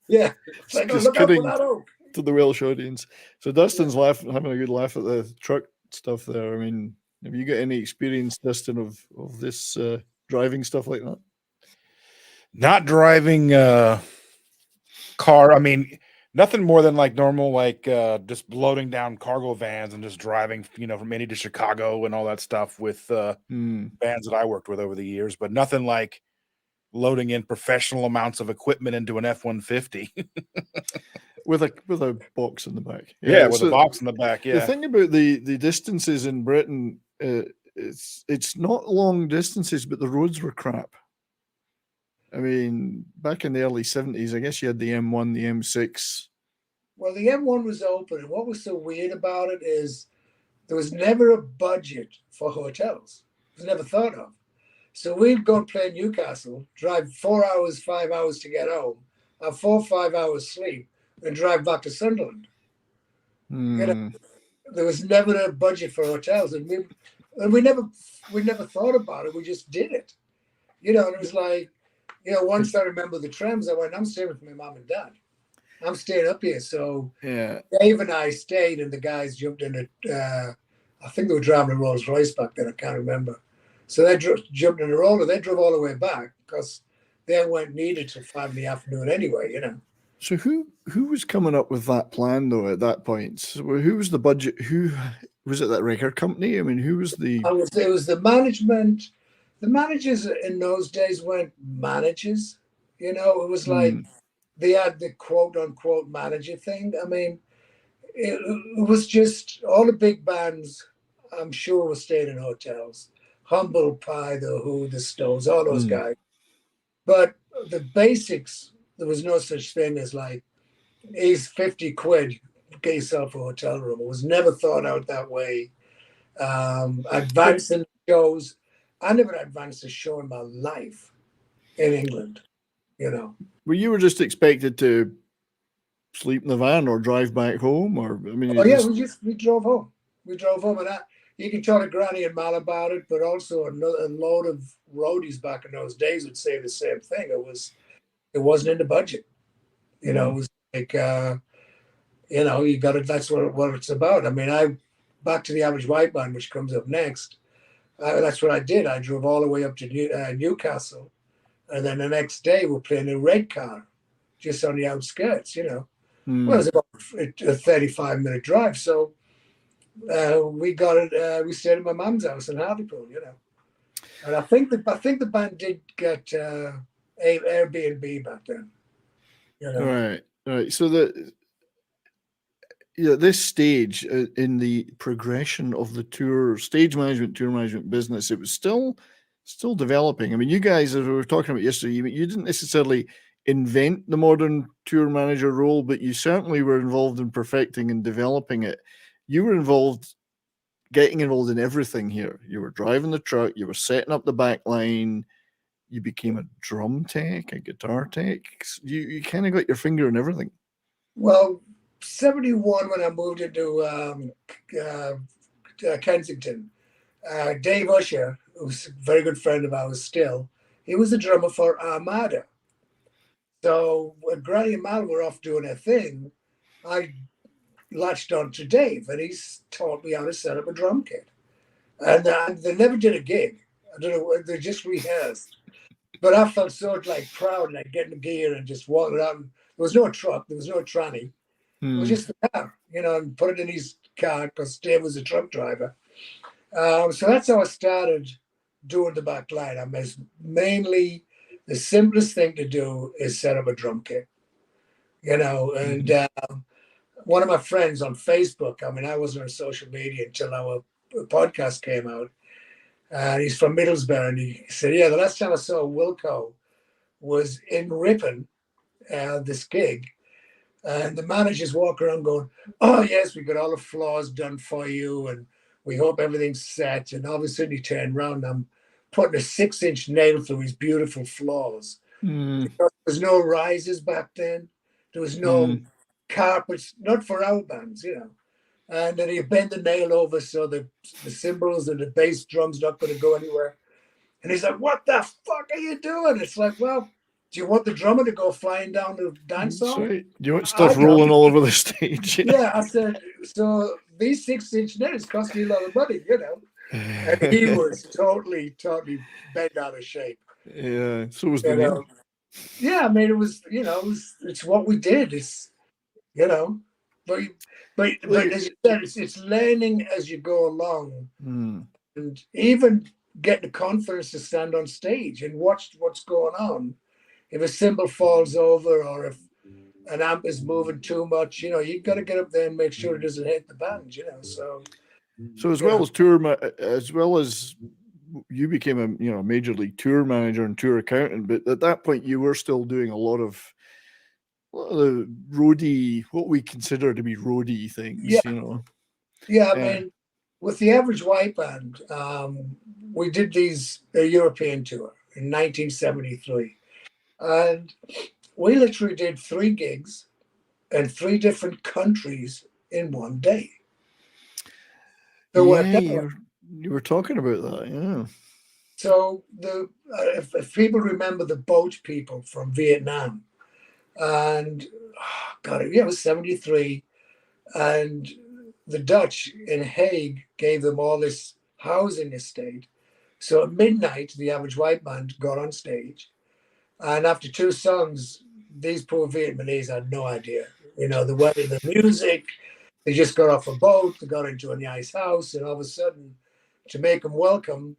Yeah. It's like, look out for that oak. To the Welsh audience. So Dustin's having a good laugh at the truck stuff there. I mean, have you got any experience, Dustin, of this driving stuff like that? Not driving car. I mean, nothing more than like normal, like just loading down cargo vans and just driving, from Indy to Chicago and all that stuff with bands that I worked with over the years. But nothing like loading in professional amounts of equipment into an F-150 with a box in the back. Yeah, with a box in the back. Yeah. The thing about the distances in Britain, it's not long distances, but the roads were crap. I mean, back in the early 70s, I guess you had the M1, the M6. Well, the M1 was open, and what was so weird about it is there was never a budget for hotels. It was never thought of. So we'd go and play Newcastle, drive 4 hours, 5 hours to get home, have 4 or 5 hours sleep, and drive back to Sunderland. You know, Hmm. there was never a budget for hotels, and we never thought about it. We just did it. You know, and it was like, you know, once I remember the trams, I went, I'm staying with my mom and dad. I'm staying up here. So Yeah. Dave and I stayed, and the guys jumped in it. I think they were driving a Rolls Royce back then. I can't remember. So they jumped in a roller. They drove all the way back because they weren't needed till 5 in the afternoon anyway, you know. So who was coming up with that plan though at that point? So who was the budget? Who was it? That record company? I mean, who was the? It was the management. The managers in those days weren't managers. You know, it was like they had the quote unquote manager thing. I mean, it was just all the big bands, I'm sure, were staying in hotels. Humble Pie, The Who, The Stones, all those guys. But the basics, there was no such thing as like, here's 50 quid, get yourself a hotel room. It was never thought out that way. Advancing shows. I never advanced a show in my life in England, you know. Well, you were just expected to sleep in the van or drive back home, or I mean, we drove home. We drove home, and you can tell a granny and Mal about it, but also a load of roadies back in those days would say the same thing. It wasn't in the budget, you know. It was like, you know, you got it. That's what it's about. I mean, back to the Average White Band, which comes up next. That's what I did. I drove all the way up to Newcastle, and then the next day we're playing in Redcar, just on the outskirts, you know. Well, it was about a 35-minute drive. So we got it. We stayed at my mum's house in Hartlepool, you know. And I think the band did get Airbnb back then. You know? Right. So this stage in the progression of the tour management business, it was still developing. I mean, you guys, as we were talking about yesterday, you didn't necessarily invent the modern tour manager role, but you certainly were involved in perfecting and developing it. You were getting involved in everything here. You were driving the truck, you were setting up the back line, you became a drum tech, a guitar tech. You kind of got your finger in everything. Well, 71 when I moved into Kensington, Dave Usher, who's a very good friend of ours still, he was the drummer for Armada. So when Granny and Mal were off doing their thing, I latched on to Dave, and he's taught me how to set up a drum kit. And they never did a gig. I don't know, they just rehearsed. But I felt so like proud, like getting the gear and just walking around. There was no truck, there was no tranny. It was just the car, you know, and put it in his car because Dave was a truck driver. So that's how I started doing the back line. I mean, mainly the simplest thing to do is set up a drum kit, you know. And one of my friends on Facebook, I mean, I wasn't on social media until our podcast came out. And he's from Middlesbrough, and he said, yeah, the last time I saw Wilco was in Ripon, this gig. And the managers walk around going, oh, yes, we got all the floors done for you, and we hope everything's set. And all of a sudden he turned around, and I'm putting a 6-inch nail through his beautiful floors. There was no risers back then. There was no carpets, not for our bands, you know. And then he bent the nail over so the cymbals and the bass drum's not going to go anywhere. And he's like, what the fuck are you doing? It's like, well, do you want the drummer to go flying down the dance hall? Do you want stuff rolling all over the stage? Yeah, I said, so these 6-inch nails cost me a lot of money, you know. And he was totally bent out of shape. Yeah, so was the name. Yeah, I mean, it was, you know, it's what we did. It's, you know, but as you said, it's learning as you go along, and even getting the confidence to stand on stage and watch what's going on. If a cymbal falls over or if an amp is moving too much, you know, you got to get up there and make sure it doesn't hit the band, you know. So as well as as well as you became a major league tour manager and tour accountant, but at that point you were still doing a lot of the roadie, what we consider to be roadie things, you know. Yeah, I mean, with the Average White Band, we did a European tour in 1973. And we literally did 3 gigs and 3 different countries in one day. So you were talking about that, yeah. So if people remember the boat people from Vietnam, and it was 73, and the Dutch in Hague gave them all this housing estate. So at midnight, the Average White Band got on stage, and after 2 songs, these poor Vietnamese had no idea. The way the music, they just got off a boat, they got into a nice house, and all of a sudden, to make them welcome,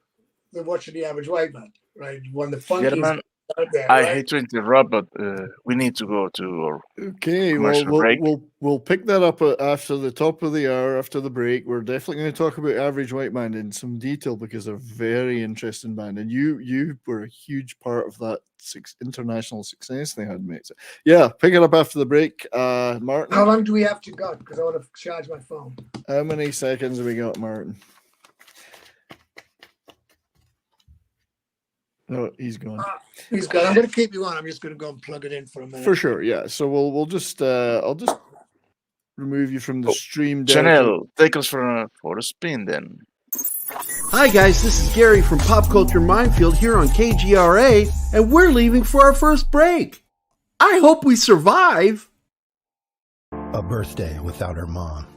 they're watching the Average White Band, right? One of the funkiest out there. I hate to interrupt, but we need to go to our commercial break. We'll pick that up after the top of the hour, after the break. We're definitely going to talk about Average White Band in some detail because they're a very interesting band, and you were a huge part of that international success they had, mate. So, yeah, pick it up after the break. Martin, how long do we have to go? Because I want to charge my phone. How many seconds have we got, Martin? No, he's gone. He's gone. I'm going to keep you on. I'm just going to go and plug it in for a minute. For sure, yeah. So we'll just I'll just remove you from the stream. Janelle, take us for a spin then. Hi guys, this is Gary from Pop Culture Minefield here on KGRA, and we're leaving for our first break. I hope we survive. A birthday without her mom,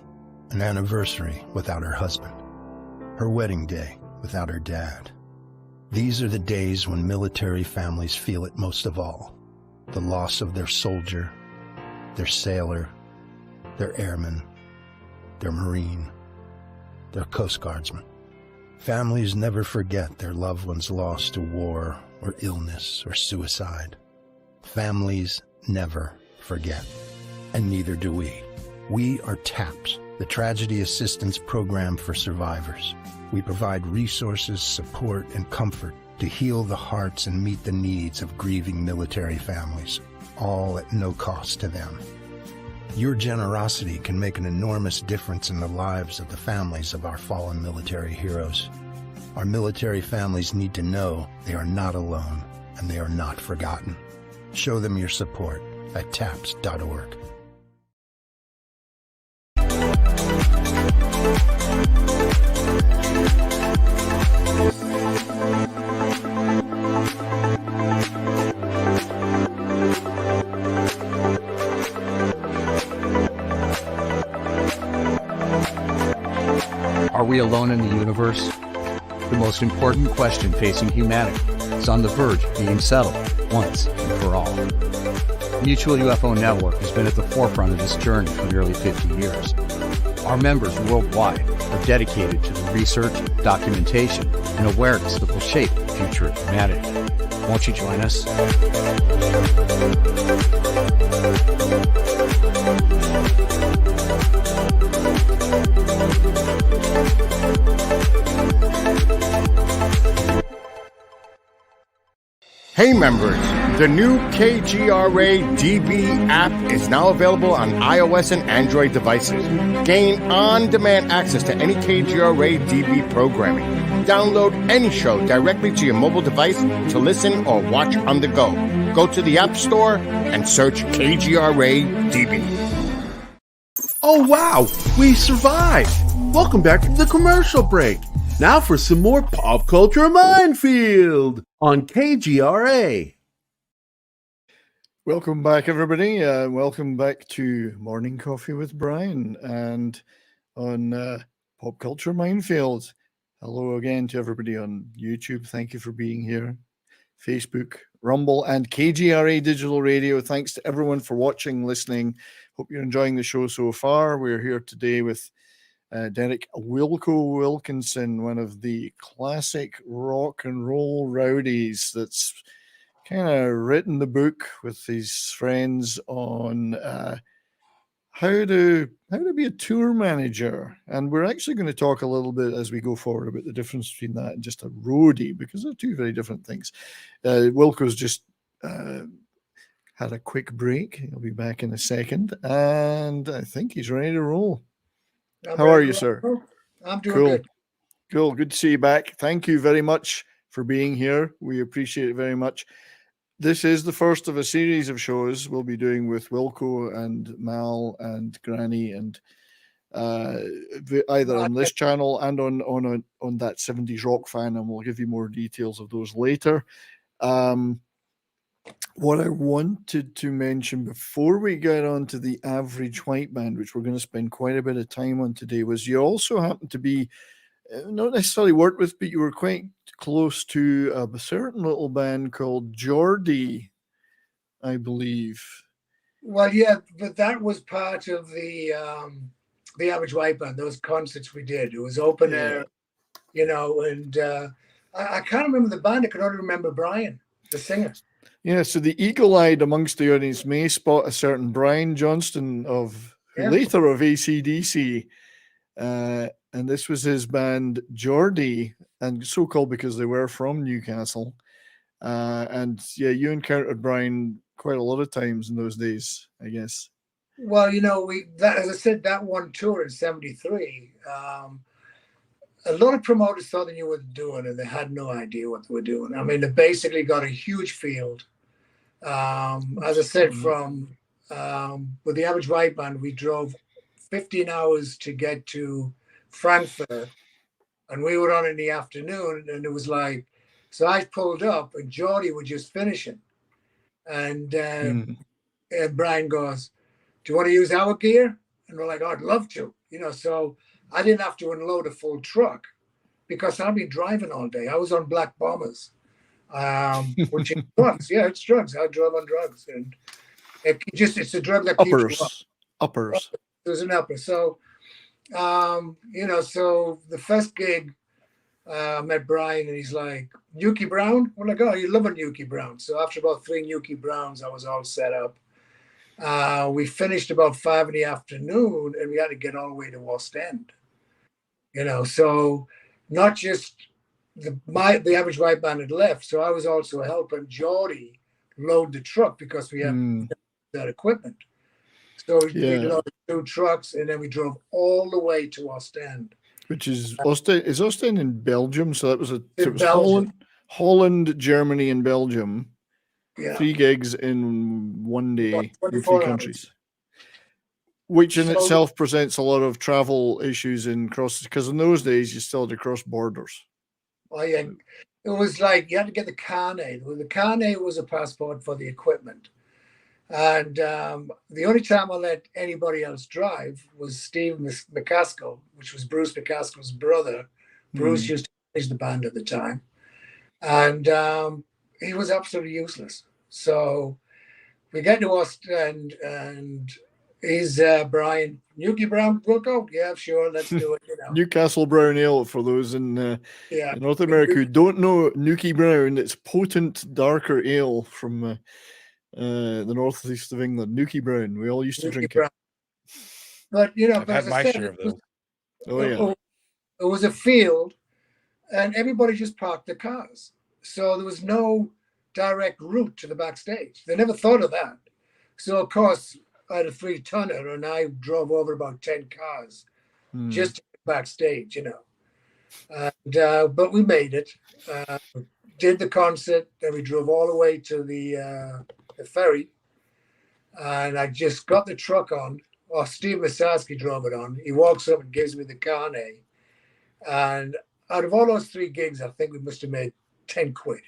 an anniversary without her husband, her wedding day without her dad. These are the days when military families feel it most of all. The loss of their soldier, their sailor, their airman, their Marine, their Coast Guardsman. Families never forget their loved ones lost to war or illness or suicide. Families never forget, and neither do we. We are TAPS, the Tragedy Assistance Program for Survivors. We provide resources, support, and comfort to heal the hearts and meet the needs of grieving military families, all at no cost to them. Your generosity can make an enormous difference in the lives of the families of our fallen military heroes. Our military families need to know they are not alone and they are not forgotten. Show them your support at taps.org. Are we alone in the universe? The most important question facing humanity is on the verge of being settled once and for all. Mutual UFO Network has been at the forefront of this journey for nearly 50 years. Our members worldwide are dedicated to the research, documentation, and awareness that will shape the future of humanity. Won't you join us? Hey members, the new KGRA DB app is now available on iOS and Android devices. Gain on-demand access to any KGRA DB programming. Download any show directly to your mobile device to listen or watch on the go. Go to the App Store and search KGRA DB. Oh wow, we survived! Welcome back from the commercial break. Now for some more Pop Culture Minefield on KGRA. Welcome back, everybody. Welcome back to Morning Coffee with Brian and on Pop Culture Minefield. Hello again to everybody on YouTube. Thank you for being here. Facebook, Rumble, and KGRA Digital Radio. Thanks to everyone for watching, listening. Hope you're enjoying the show so far. We're here today with Derek Wilkinson, one of the classic rock and roll rowdies that's kind of written the book with his friends on how to be a tour manager. And we're actually going to talk a little bit as we go forward about the difference between that and just a roadie, because they're two very different things. Wilco's just had a quick break. He'll be back in a second, and I think he's ready to roll. How are you, sir? I'm doing good. Cool. Good to see you back. Thank you very much for being here. We appreciate it very much. this is the first of a series of shows we'll be doing with Wilco and Mal and Granny, and either on this channel and on that 70s rock fan, and we'll give you more details of those later. What I wanted to mention before we get on to the average white band, which we're going to spend quite a bit of time on today, was you also happen to be not necessarily worked with, but you were quite close to a certain little band called Geordie, I believe. Well, yeah, but that was part of the average white band. Those concerts we did, it was open air, you know. And I can't remember the band. I can only remember Brian, the singer. Yeah, so the eagle-eyed amongst the audience may spot a certain Brian Johnston later of AC/DC. And this was his band Geordie, and so called because they were from Newcastle. And yeah, you encountered Brian quite a lot of times in those days, I guess. Well, you know, as I said, that one tour in '73, a lot of promoters thought they knew what they were doing, and they had no idea what they were doing. I mean, they basically got a huge field. As I said, with the average white band, we drove 15 hours to get to Frankfurt, and we were on in the afternoon, and it was like, so I pulled up and Geordie was just finishing, and Brian goes, "Do you want to use our gear?" And we're like, "Oh, I'd love to," you know. So I didn't have to unload a full truck because I've been driving all day. I was on black bombers, which is drugs. Yeah, it's drugs. I drove on drugs, and it's a drug that keeps you up. Uppers. There's an upper. So, you know, so the first gig, I met Brian, and he's like, "Nuki Brown?" We're like, "Oh, you love a Nuki Brown." So after about 3 Nuki Browns, I was all set up. We finished about 5 in the afternoon, and we had to get all the way to Ostend. You know, so not just the average white band had left, so I was also helping Geordie load the truck because we had that equipment. So we loaded 2 trucks, and then we drove all the way to Ostend. Which is Ostend? Is Ostend in Belgium? So that was Belgium. Holland, Germany, and Belgium. Yeah. 3 gigs in one day in 3 countries. Hours. Which in itself presents a lot of travel issues because in those days you still had to cross borders. Well, yeah, it was like you had to get the carnet. Well, the carnet was a passport for the equipment. And the only time I let anybody else drive was Steve McCaskill, which was Bruce McCaskill's brother. Bruce used to manage the band at the time. And he was absolutely useless. So we get to Ostend, and he's Brian. Nuki Brown, we'll go. Yeah, sure, let's do it. You know. Newcastle Brown Ale, for those in North America who don't know Nuki Brown, it's potent, darker ale from the northeast of England. Nuki Brown. We all used to drink it. But, you know, I've had my share of those. It was a field, and everybody just parked their cars. So there was no direct route to the backstage. They never thought of that. So, of course, I had a 3-tonner, and I drove over about 10 cars just to get backstage, you know. And, but we made it. Did the concert, then we drove all the way to the ferry, and I just got the truck on. Well, Steve Masarski drove it on. He walks up and gives me the carnet. And out of all those 3 gigs, I think we must have made 10 quid.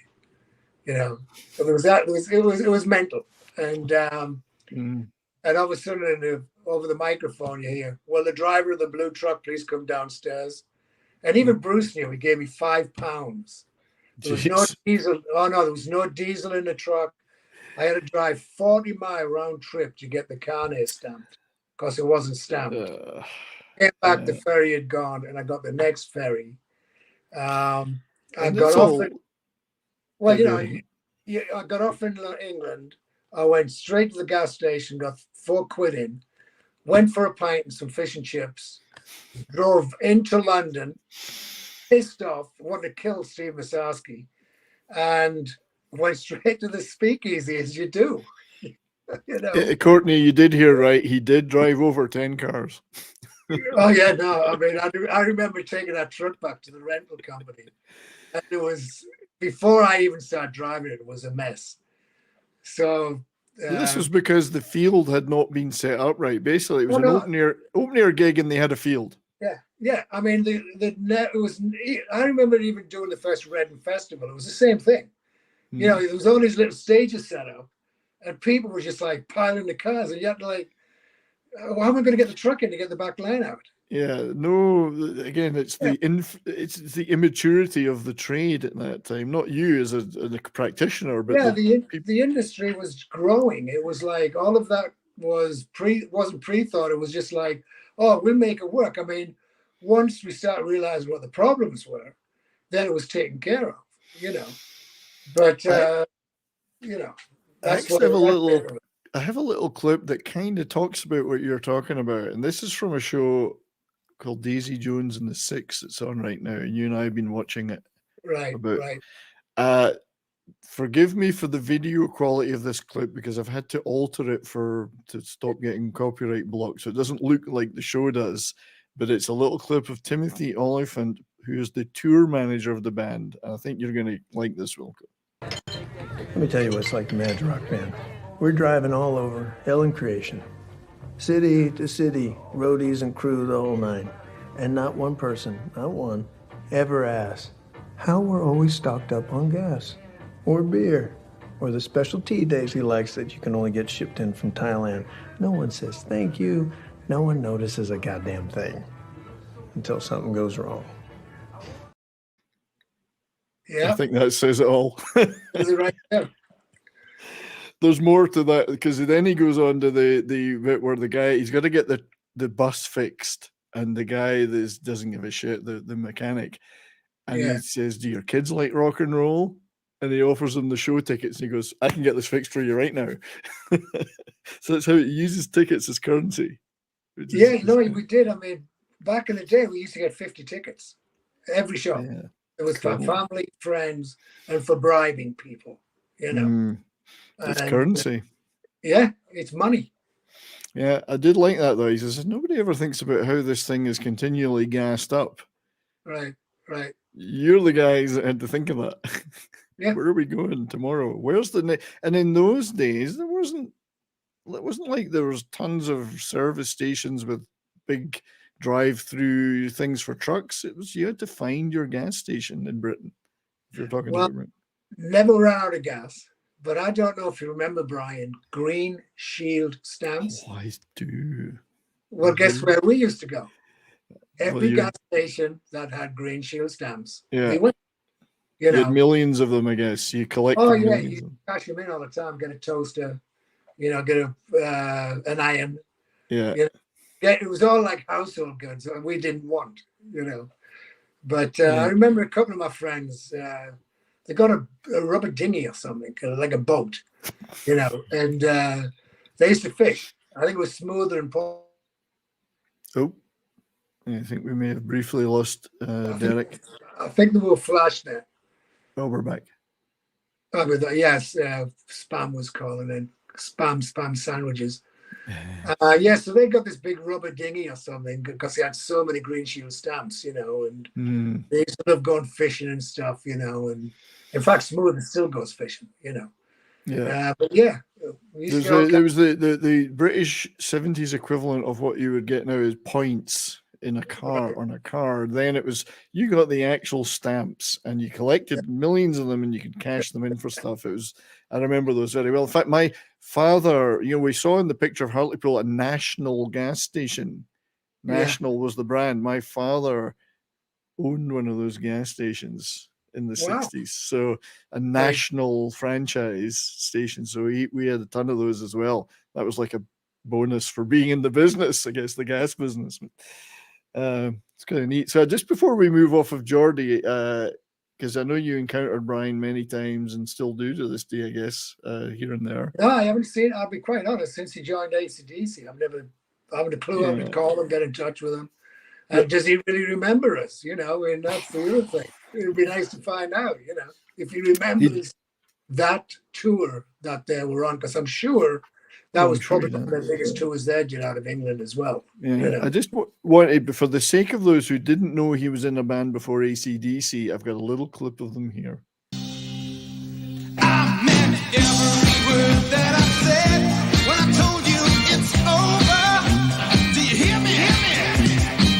You know, it was mental. And and all of a sudden, over the microphone, you hear, "Well, the driver of the blue truck, please come downstairs." And even Bruce knew. He gave me £5. There was no diesel. Oh no, there was no diesel in the truck. I had to drive 40-mile round trip to get the carnet stamped because it wasn't stamped. Came back, the ferry had gone, and I got the next ferry. I got off. Well, you know, I got off in England. I went straight to the gas station, got 4 quid in, went for a pint and some fish and chips, drove into London, pissed off, wanted to kill Steve Masarski, and went straight to the speakeasy, as you do. You know? Courtney, you did hear right. He did drive over 10 cars. Oh, yeah, no. I mean, I remember taking that truck back to the rental company. And it was, before I even started driving it was a mess. So this was because the field had not been set up right. Basically, it was open air gig, and they had a field. Yeah. I mean, it was. I remember even doing the first Reading Festival. It was the same thing. You know, there was all these little stages set up, and people were just like piling the cars, and you had to like, well, how am I going to get the truck in to get the back line out? Yeah, no. Again, it's the immaturity of the trade at that time. Not you as a practitioner, but the industry was growing. It was like all of that wasn't pre-thought. It was just like, oh, we'll make it work. I mean, once we start realizing what the problems were, then it was taken care of. You know, but you know, that's what I have a little clip that kind of talks about what you're talking about, and this is from a show called Daisy Jones and the Six. It's on right now, and you and I have been watching it. Right. Forgive me for the video quality of this clip because I've had to alter it to stop getting copyright blocked, so it doesn't look like the show does. But it's a little clip of Timothy Oliphant, who is the tour manager of the band. And I think you're going to like this, Wilco. Let me tell you what it's like to manage a rock band. We're driving all over hell and creation. City to city, roadies and crew, the whole nine. And not one person, not one, ever asks how we're always stocked up on gas or beer or the special tea days he likes that you can only get shipped in from Thailand. No one says thank you. No one notices a goddamn thing until something goes wrong. Yeah. I think that says it all. Is it right there? There's more to that because then he goes on to the bit where the guy, he's got to get the bus fixed, and the guy doesn't give a shit, the mechanic, and he says, "Do your kids like rock and roll?" And he offers them the show tickets, and he goes, "I can get this fixed for you right now." So that's how he uses tickets as currency. We did. I mean, back in the day, we used to get 50 tickets every show. Yeah. It was for family, friends, and for bribing people. You know. It's currency. Yeah, it's money. Yeah, I did like that though. He says nobody ever thinks about how this thing is continually gassed up. Right. You're the guys that had to think of that. Yeah. Where are we going tomorrow? Where's the and in those days it wasn't like there was tons of service stations with big drive-through things for trucks. It was you had to find your gas station in Britain. If you're talking about Britain. Never ran out of gas. But I don't know if you remember, Brian, Green Shield stamps. Oh, I do. Well, guess where we used to go? Every gas station that had Green Shield stamps. Yeah. We went, you had millions of them, I guess. You collect. Oh, yeah. You cash them in all the time. Get a toaster, get an iron. Yeah. It was all like household goods and we didn't want, But I remember a couple of my friends, they got a rubber dinghy or something, like a boat, and they used to fish. I think it was Smoother and Paul. Oh, I think we may have briefly lost Derek. I think they were flash there. Oh, we're back. Oh, but yes, Spam was calling in. Spam sandwiches. So they got this big rubber dinghy or something because they had so many Green Shield stamps, and they used to love going fishing and stuff, and in fact, Smooth still goes fishing, Yeah. But yeah, there was the British 70s equivalent of what you would get now is points in a car on a card. Then it was you got the actual stamps and you collected millions of them and you could cash them in for stuff. I remember those very well. In fact, my father, we saw in the picture of Hartlepool a National gas station. National was the brand. My father owned one of those gas stations in the 60s. So a National franchise station. So we had a ton of those as well. That was like a bonus for being in the business, I guess, the gas business. It's kind of neat. So just before we move off of Geordie, because I know you encountered Brian many times and still do to this day, I guess, here and there. No, I haven't seen, I'll be quite honest, since he joined AC/DC, I haven't a clue how to call him, get in touch with him. Does he really remember us? And that's the other thing. It would be nice to find out, if he remembers that tour that they were on, because I'm sure that was probably one of the biggest tours they did out of England as well. Yeah, I just wanted, for the sake of those who didn't know he was in a band before AC/DC, I've got a little clip of them here. I'm in every word that I said when I told you it's over. Do you hear me?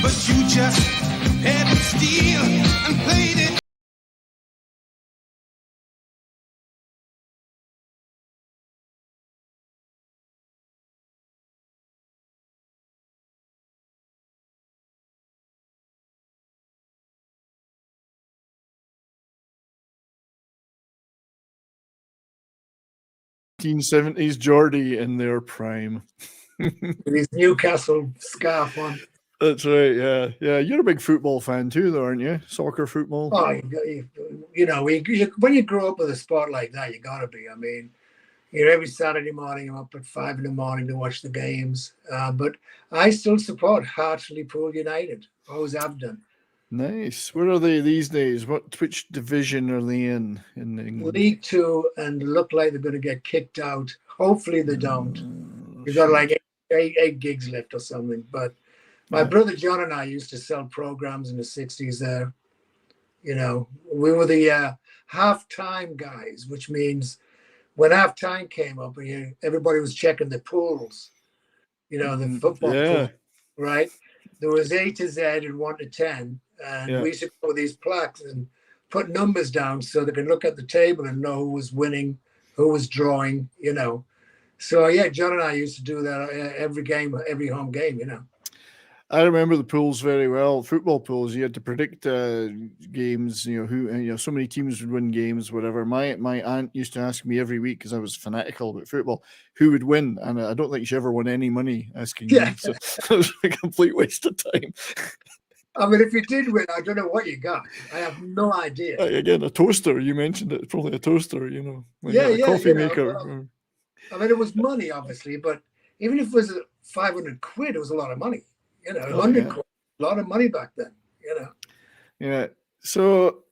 But you just had to steal and played it. '70s Geordie in their prime. With his Newcastle scarf on. That's right. Yeah, yeah. You're a big football fan too, though, aren't you? Soccer, football. Oh, when you grow up with a sport like that, you gotta be. I mean, every Saturday morning I'm up at 5 a.m. to watch the games. But I still support Hartlepool United. Always have done. Nice. Where are they these days? Which division are they in England? League Two, and look like they're going to get kicked out. Hopefully they don't. We've got like eight gigs left or something. But my brother John and I used to sell programs in the 60s there. We were the halftime guys, which means when halftime came up, everybody was checking the pools, the football pool, right? There was A to Z and 1 to 10. And we used to go with these plaques and put numbers down so they could look at the table and know who was winning, who was drawing, So, yeah, John and I used to do that every game, every home game, I remember the pools very well. Football pools, you had to predict games, who, so many teams would win games, whatever. My aunt used to ask me every week, because I was fanatical about football, who would win. And I don't think she ever won any money asking me. So it was a complete waste of time. I mean, if you did win, I don't know what you got. I have no idea. Again, a toaster. You mentioned it. Probably a toaster, a coffee maker. I mean, it was money, obviously, but even if it was 500 quid, it was a lot of money. 100 quid, a lot of money back then, Yeah. So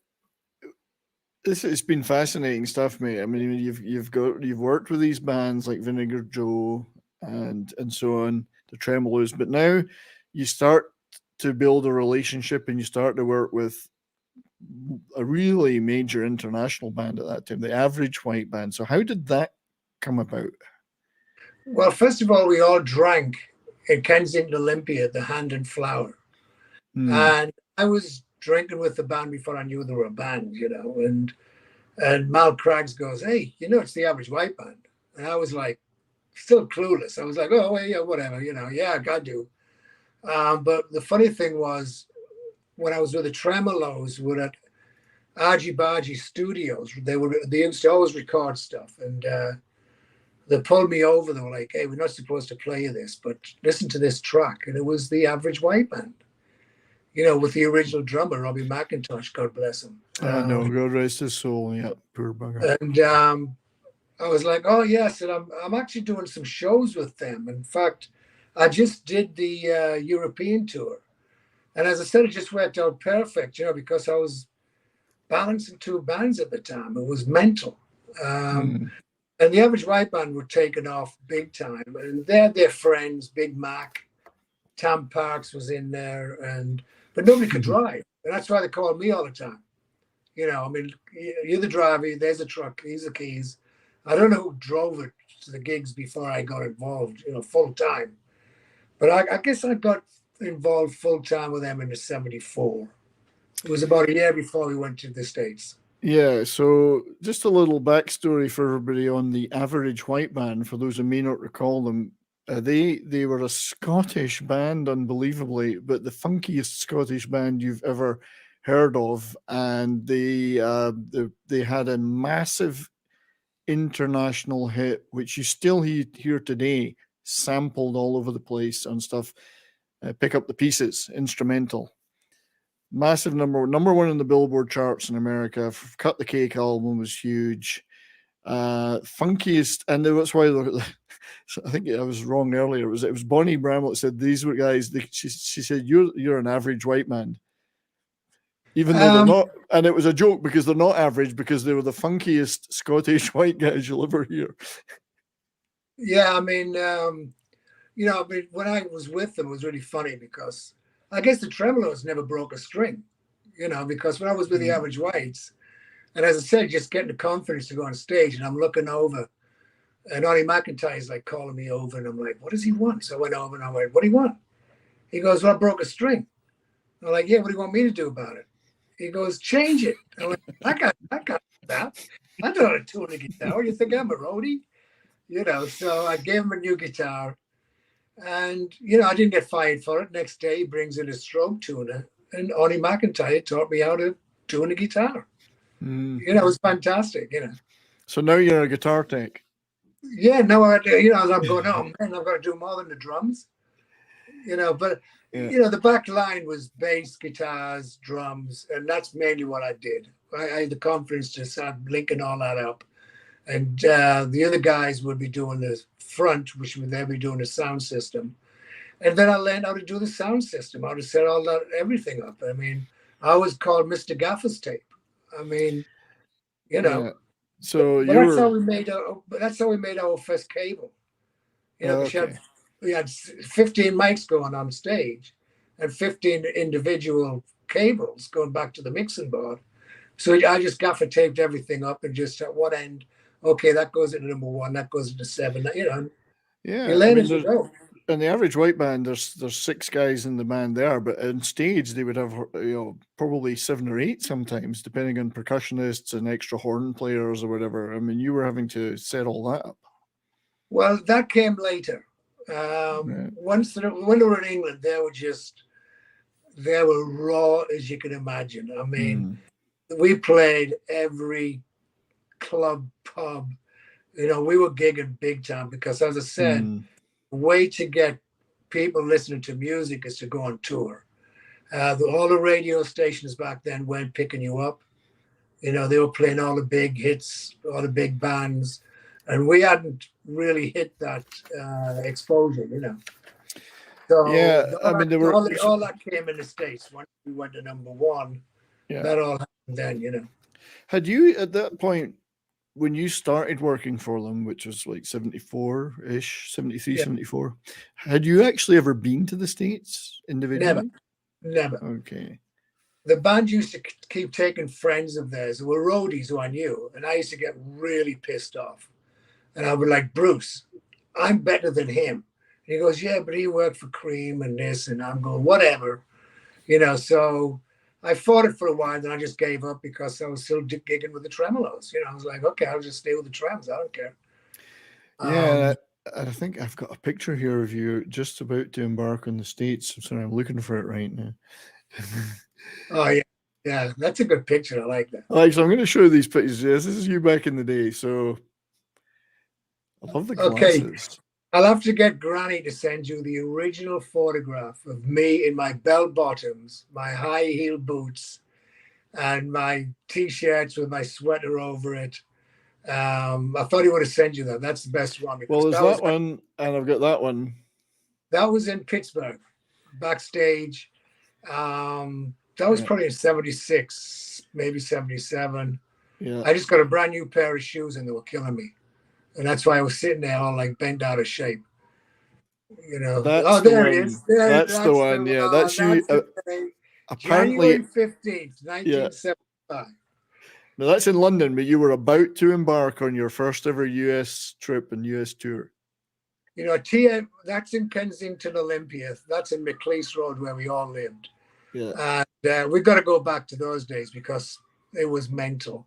it's been fascinating stuff, mate. I mean, you've worked with these bands like Vinegar Joe and so on, the Tremolos, but now you start to build a relationship and you start to work with a really major international band at that time, the Average White Band. So how did that come about? Well, first of all, we all drank at Kensington Olympia, the Hand and Flower. And I was drinking with the band before I knew they were a band, and Mal Craggs goes, hey, it's the Average White Band. And I was like, still clueless. I was like, oh, well, yeah, whatever, I got to. But the funny thing was, when I was with the Tremolos, we were at Argy Bargy Studios. They used to always record stuff, and they pulled me over. They were like, "Hey, we're not supposed to play this, but listen to this track." And it was the Average White Band, with the original drummer Robbie McIntosh, God bless him. No, God rest his soul. Yeah, poor bugger. And I was like, "Oh yes," and I'm actually doing some shows with them. In fact, I just did the European tour. And as I said, it just worked out perfect, because I was balancing two bands at the time. It was mental. And the Average White Band were taking off big time. And they had their friends, Big Mac, Tam Parks was in there, but nobody could drive. And that's why they called me all the time. I mean, you're the driver, there's a truck, these are the keys. I don't know who drove it to the gigs before I got involved, full time. But I guess I got involved full time with them in '74. It was about a year before we went to the States. Yeah, so just a little backstory for everybody on the Average White Band, for those who may not recall them. They were a Scottish band, unbelievably, but the funkiest Scottish band you've ever heard of. And they had a massive international hit, which you still hear today, sampled all over the place on stuff. Pick Up the Pieces, instrumental. Massive number one in the Billboard charts in America. Cut the Cake album was huge. Funkiest, and that's why I think I was wrong earlier. It was Bonnie Bramlett said these were guys. She said you're an average white man, even though they're not. And it was a joke because they're not average, because they were the funkiest Scottish white guys you'll ever hear. Yeah, I mean, when I was with them, it was really funny because I guess the Tremolos never broke a string, because when I was with the Average Whites, and as I said, just getting the confidence to go on stage, and I'm looking over And Ronnie McIntyre's like calling me over, and I'm like, what does he want? So I went over and I went, what do you want? He goes, well, I broke a string. I'm like, yeah, what do you want me to do about it? He goes, change it. I'm like, I got that. I don't know how to tune a guitar. You think I'm a roadie? You know, so I gave him a new guitar. And, you know, I didn't get fired for it. Next day, he brings in a stroke tuner. And Ronnie McIntyre taught me how to tune a guitar. You know, it was fantastic, you know. So now you're a guitar tech. Yeah, no, I'm going, oh, man, I've got to do more than the drums. You know, but, you know, the back line was bass, guitars, drums, and that's mainly what I did. I had the confidence to start linking all that up. And the other guys would be doing the front, which would then be doing the sound system. And then I learned how to do the sound system, how to set all that, everything up. I mean, I was called Mr. Gaffer's Tape. I mean, you know. Yeah. So that's how we made our first cable. You know, we had 15 mics going on stage and 15 individual cables going back to the mixing board. So I just gaffer taped everything up and just at what end, okay, that goes into number 1, that goes into 7, you know. Yeah. You learn as you go. In the average white band, there's 6 guys in the band there, but on stage they would have, you know, probably 7 or 8 sometimes, depending on percussionists and extra horn players or whatever. I mean, you were having to set all that up. Well, that came later. Once when they were in England, they were raw as you can imagine. I mean, we played every club, pub. You know, we were gigging big time because, as I said, the way to get people listening to music is to go on tour. All the radio stations back then weren't picking you up. You know, they were playing all the big hits, all the big bands, and we hadn't really hit that exposure, you know. So yeah, I mean, there were all that came in the States when we went to number 1. Yeah. That all happened then, you know. Had you at that point, when you started working for them, which was like 74-ish, 73, 74, had you actually ever been to the States individually? Never. Okay. The band used to keep taking friends of theirs who were roadies who I knew, and I used to get really pissed off. And I would be like, Bruce, I'm better than him. And he goes, yeah, but he worked for Cream and this, and I'm going, whatever. You know, so I fought it for a while, then I just gave up because I was still gigging with the tremolos. You know, I was like, okay, I'll just stay with the trems. I don't care. Yeah, I think I've got a picture here of you just about to embark on the States. I'm sorry, I'm looking for it right now. Oh, yeah. Yeah, that's a good picture. I like that. Like, so I'm going to show you these pictures. Yes, this is you back in the day. So I love the glasses. Okay. I'll have to get Granny to send you the original photograph of me in my bell bottoms, my high heel boots, and my T-shirts with my sweater over it. I thought he would have sent you that. That's the best one. Well, there's that one, and I've got that one. That was in Pittsburgh, backstage. That was probably in 76, maybe 77. Yeah. I just got a brand new pair of shoes and they were killing me. And that's why I was sitting there all like bent out of shape. You know, there it is. That's the one. Yeah, that's you. Apparently, January 15th, 1975. Now that's in London, but you were about to embark on your first ever US trip and US tour. You know, that's in Kensington Olympia. That's in McLeese Road where we all lived. Yeah. And we've got to go back to those days because it was mental.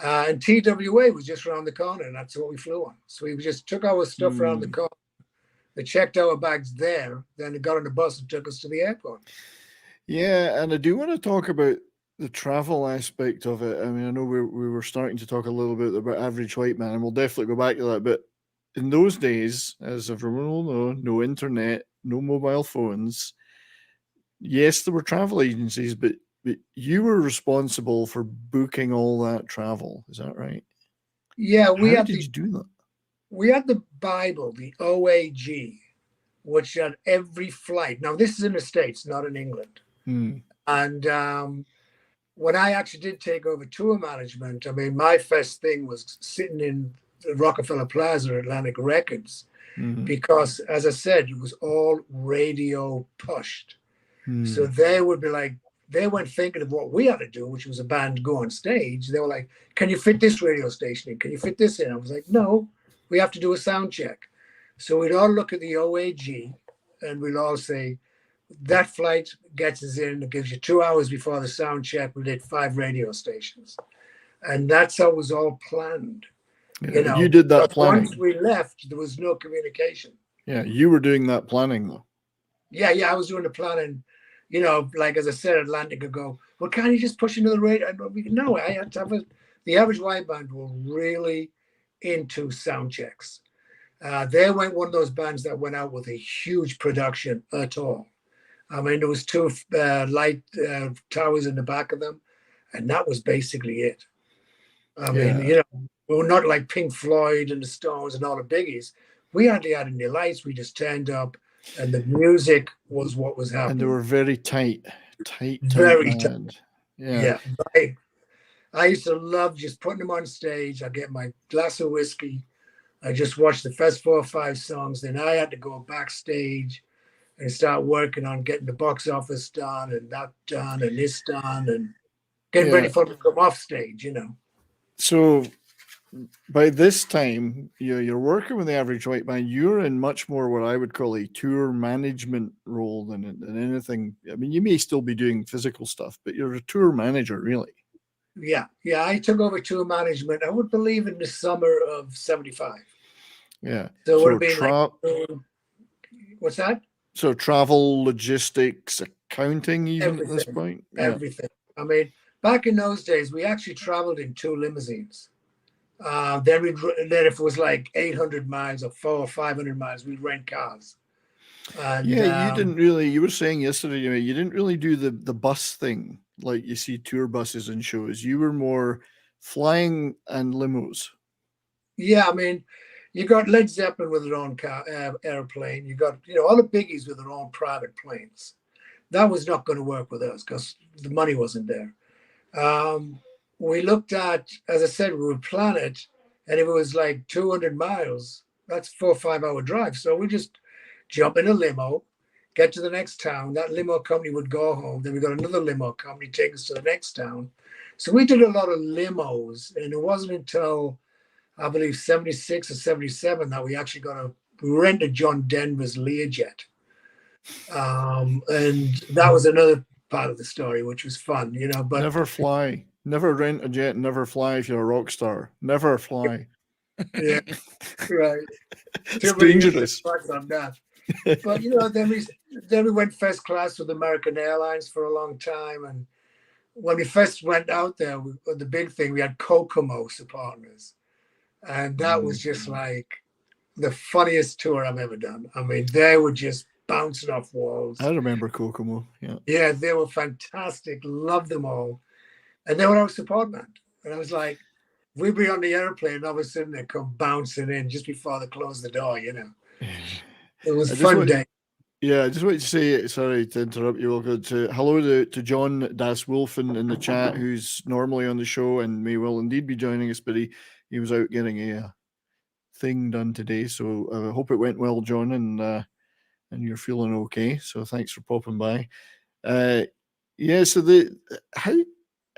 And TWA was just around the corner, and that's what we flew on. So we just took our stuff around the corner. They checked our bags there, then they got on the bus and took us to the airport. Yeah, and I do want to talk about the travel aspect of it. I mean, I know we were starting to talk a little bit about Average White Man, and we'll definitely go back to that. But in those days, as everyone will know, no internet, no mobile phones. Yes, there were travel agencies, but you were responsible for booking all that travel. Is that right? Yeah, How did you do that? We had the Bible, the OAG, which had every flight. Now, this is in the States, not in England. And when I actually did take over tour management, I mean, my first thing was sitting in the Rockefeller Plaza at Atlantic Records because, as I said, it was all radio pushed. So they would be like, they weren't thinking of what we had to do, which was a band go on stage. They were like, can you fit this radio station in? Can you fit this in? I was like, no, we have to do a sound check. So we'd all look at the OAG and we'd all say, that flight gets us in, it gives you 2 hours before the sound check. We did 5 radio stations. And that's how it was all planned. Yeah, you did that planning. Once we left, there was no communication. Yeah, you were doing that planning though. Yeah, I was doing the planning. Like as I said, Atlantic would go, well, can't you just push into the radio? No, I had to have the average white band were really into sound checks. They weren't one of those bands that went out with a huge production at all. I mean, there was 2 light towers in the back of them, and that was basically it. I mean, we were not like Pink Floyd and the Stones and all the biggies. We hardly had any lights. We just turned up, and the music was what was happening. And they were very tight. Very band. tight. Yeah. I used to love just putting them on stage. I get my glass of whiskey. I just watched the first 4 or 5 songs. Then I had to go backstage and start working on getting the box office done and that done and this done and getting ready for them to come off stage, So by this time, you're working with the average white band. You're in much more what I would call a tour management role than anything. I mean, you may still be doing physical stuff, but you're a tour manager, really. Yeah. I took over tour management, I would believe, in the summer of 75. Yeah. So it would have been what's that? So travel, logistics, accounting, even at this point? Everything. I mean, back in those days, we actually traveled in 2 limousines. Then if it was like 800 miles or 400 or 500 miles, we'd rent cars. And, you didn't really, you were saying yesterday, you didn't really do the bus thing like you see tour buses and shows. You were more flying and limos. Yeah, I mean, you got Led Zeppelin with their own airplane. You got, all the biggies with their own private planes. That was not going to work with us because the money wasn't there. We looked at, as I said, we would plan it, and if it was like 200 miles, that's 4 or 5 hour drive. So we just jump in a limo, get to the next town. That limo company would go home. Then we got another limo company take us to the next town. So we did a lot of limos, and it wasn't until I believe 76 or 77 that we actually rented John Denver's Learjet. And that was another part of the story, which was fun, but never fly, never rent a jet, never fly if you're a rock star, never fly. Yeah, right. It's dangerous. On that. But then we went first class with American Airlines for a long time, and when we first went out there, the big thing, we had Kokomo supporting us. And that was just like the funniest tour I've ever done. I mean, they were just bouncing off walls. I remember Kokomo. Yeah. Yeah, they were fantastic. Loved them all. And they were our support band. And I was like, we'd be on the airplane, and all of a sudden they come bouncing in just before they close the door, It was a fun day. Yeah, I just wanted to say, sorry to interrupt you, Wilco, hello to John Daswolfen in the chat, who's normally on the show and may well indeed be joining us, but he was out getting a thing done today. So I hope it went well, John, and you're feeling okay. So thanks for popping by. So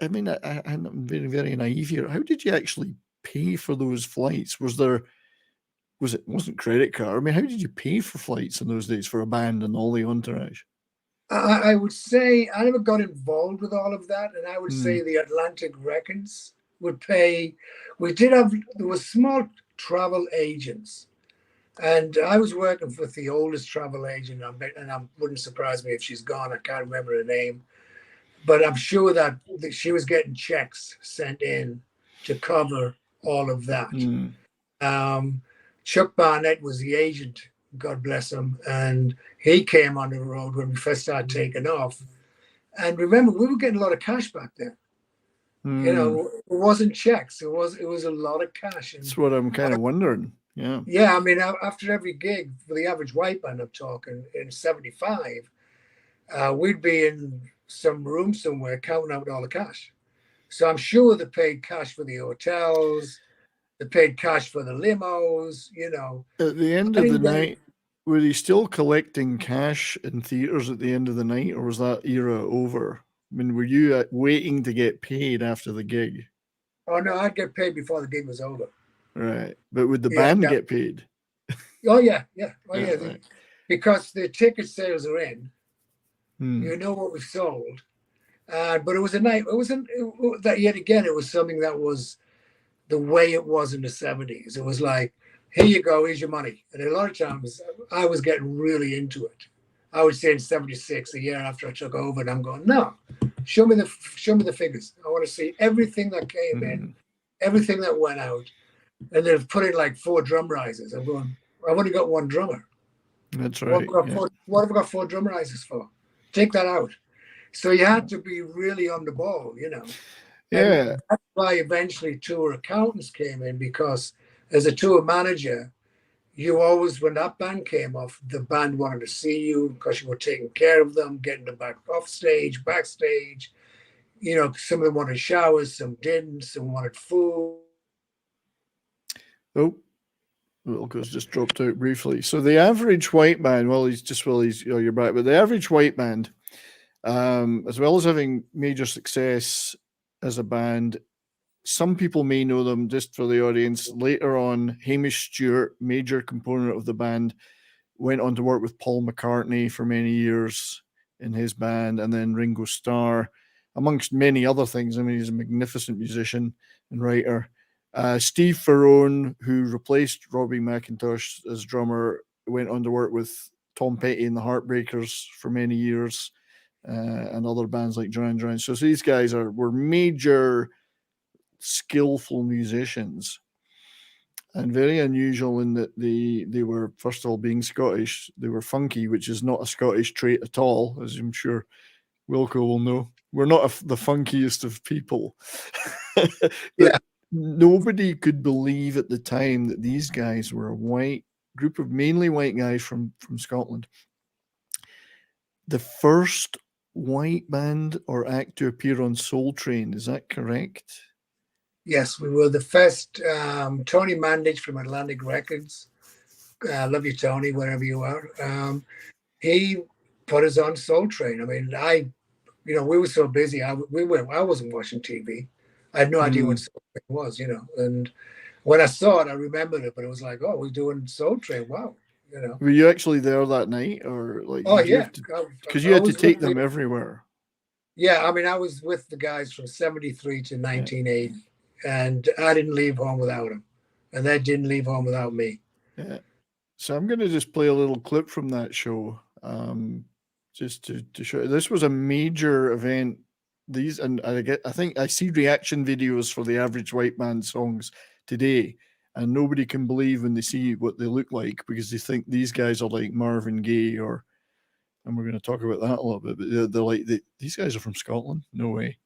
I'm very, very naive here. How did you actually pay for those flights? It wasn't credit card? I mean, how did you pay for flights in those days for a band and all the entourage? I would say I never got involved with all of that, and I would say the Atlantic Records would pay. There were small travel agents, and I was working with the oldest travel agent, and it wouldn't surprise me if she's gone. I can't remember her name, but I'm sure that she was getting checks sent in to cover all of that. Chuck Barnett was the agent, God bless him, and he came on the road when we first started taking off. And remember, we were getting a lot of cash back then. It wasn't checks; it was a lot of cash. And that's what I'm kind of wondering. Yeah. Yeah, I mean, after every gig for the average white band, I'm talking in '75, we'd be in some room somewhere counting out all the cash. So I'm sure they paid cash for the hotels. They paid cash for the limos, At the end of the night, were you still collecting cash in theaters at the end of the night, or was that era over? I mean, were you waiting to get paid after the gig? Oh, no, I'd get paid before the gig was over. Right. But would the band get paid? Oh, yeah. Oh, yeah. Right. Because the ticket sales are in. Hmm. You know what we've sold. But it was a night. It wasn't that yet again. It was something that was the way it was in the 70s. It was like, here you go, here's your money. And a lot of times I was getting really into it. I would say in 76, a year after I took over, and I'm going, no, show me the figures. I want to see everything that came in, everything that went out. And they've put in like 4 drum risers. I'm going, I've only got 1 drummer. That's right. What have I got 4 drum risers for? Take that out. So you had to be really on the ball, you know. Yeah. And that's why eventually tour accountants came in, because as a tour manager, you always, when that band came off, the band wanted to see you because you were taking care of them, getting them back off stage, backstage. You know, some of them wanted showers, some didn't, some wanted food. Oh, Wilco's just dropped out briefly. So the average white band, you're back, but the average white band, as well as having major success as a band, some people may know them. Just for the audience, later on, Hamish Stewart, major component of the band, went on to work with Paul McCartney for many years in his band, and then Ringo Starr, amongst many other things. I mean, he's a magnificent musician and writer. Steve Ferrone, who replaced Robbie McIntosh as drummer, went on to work with Tom Petty and the Heartbreakers for many years, and other bands like Duran Duran. So these guys were major, skillful musicians, and very unusual in that they were, first of all, being Scottish. They were funky, which is not a Scottish trait at all, as I'm sure Wilco will know. We're not the funkiest of people. Yeah. Nobody could believe at the time that these guys were a white group of mainly white guys from Scotland. The first white band or act to appear on Soul Train, is that correct? Yes, we were the first. Tony Mandich from Atlantic Records, love you, Tony, wherever you are. He put us on Soul Train. I mean, we were so busy. I wasn't watching TV. I had no idea what Soul Train was, you know. And when I saw it, I remembered it, but it was like, oh, we're doing Soul Train. Wow, you know. Were you actually there that night, or like? Oh yeah, because you had to take them everywhere. Yeah, I mean, I was with the guys from 73 to 1980, and I didn't leave home without them, and they didn't leave home without me. Yeah. So I'm going to just play a little clip from that show, just to show. This was a major event. I think I see reaction videos for the average white band songs today, and nobody can believe when they see what they look like, because they think these guys are like Marvin Gaye, and we're going to talk about that a little bit. But they're like, these guys are from Scotland? No way.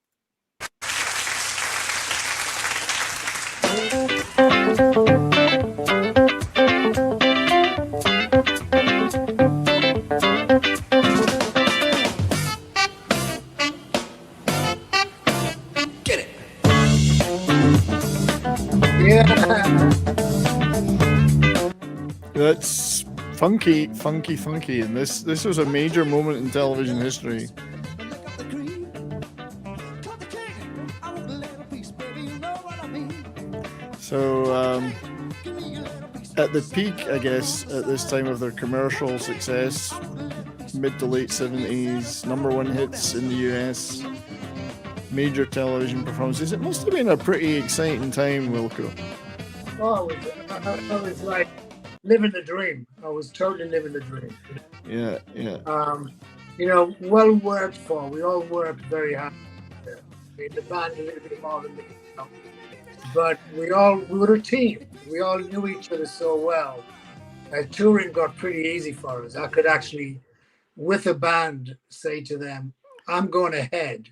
That's funky, and this was a major moment in television history. So at the peak, I guess, at this time of their commercial success, mid to late 70s, #1 hits in the US, major television performances. It must have been a pretty exciting time, Wilco. Oh, I was like living the dream. I was totally living the dream. Yeah. You know, well worked for. We all worked very hard. I mean, the band a little bit more than me, you know. But we were a team. We all knew each other so well. Touring got pretty easy for us. I could actually, with a band, say to them, I'm going ahead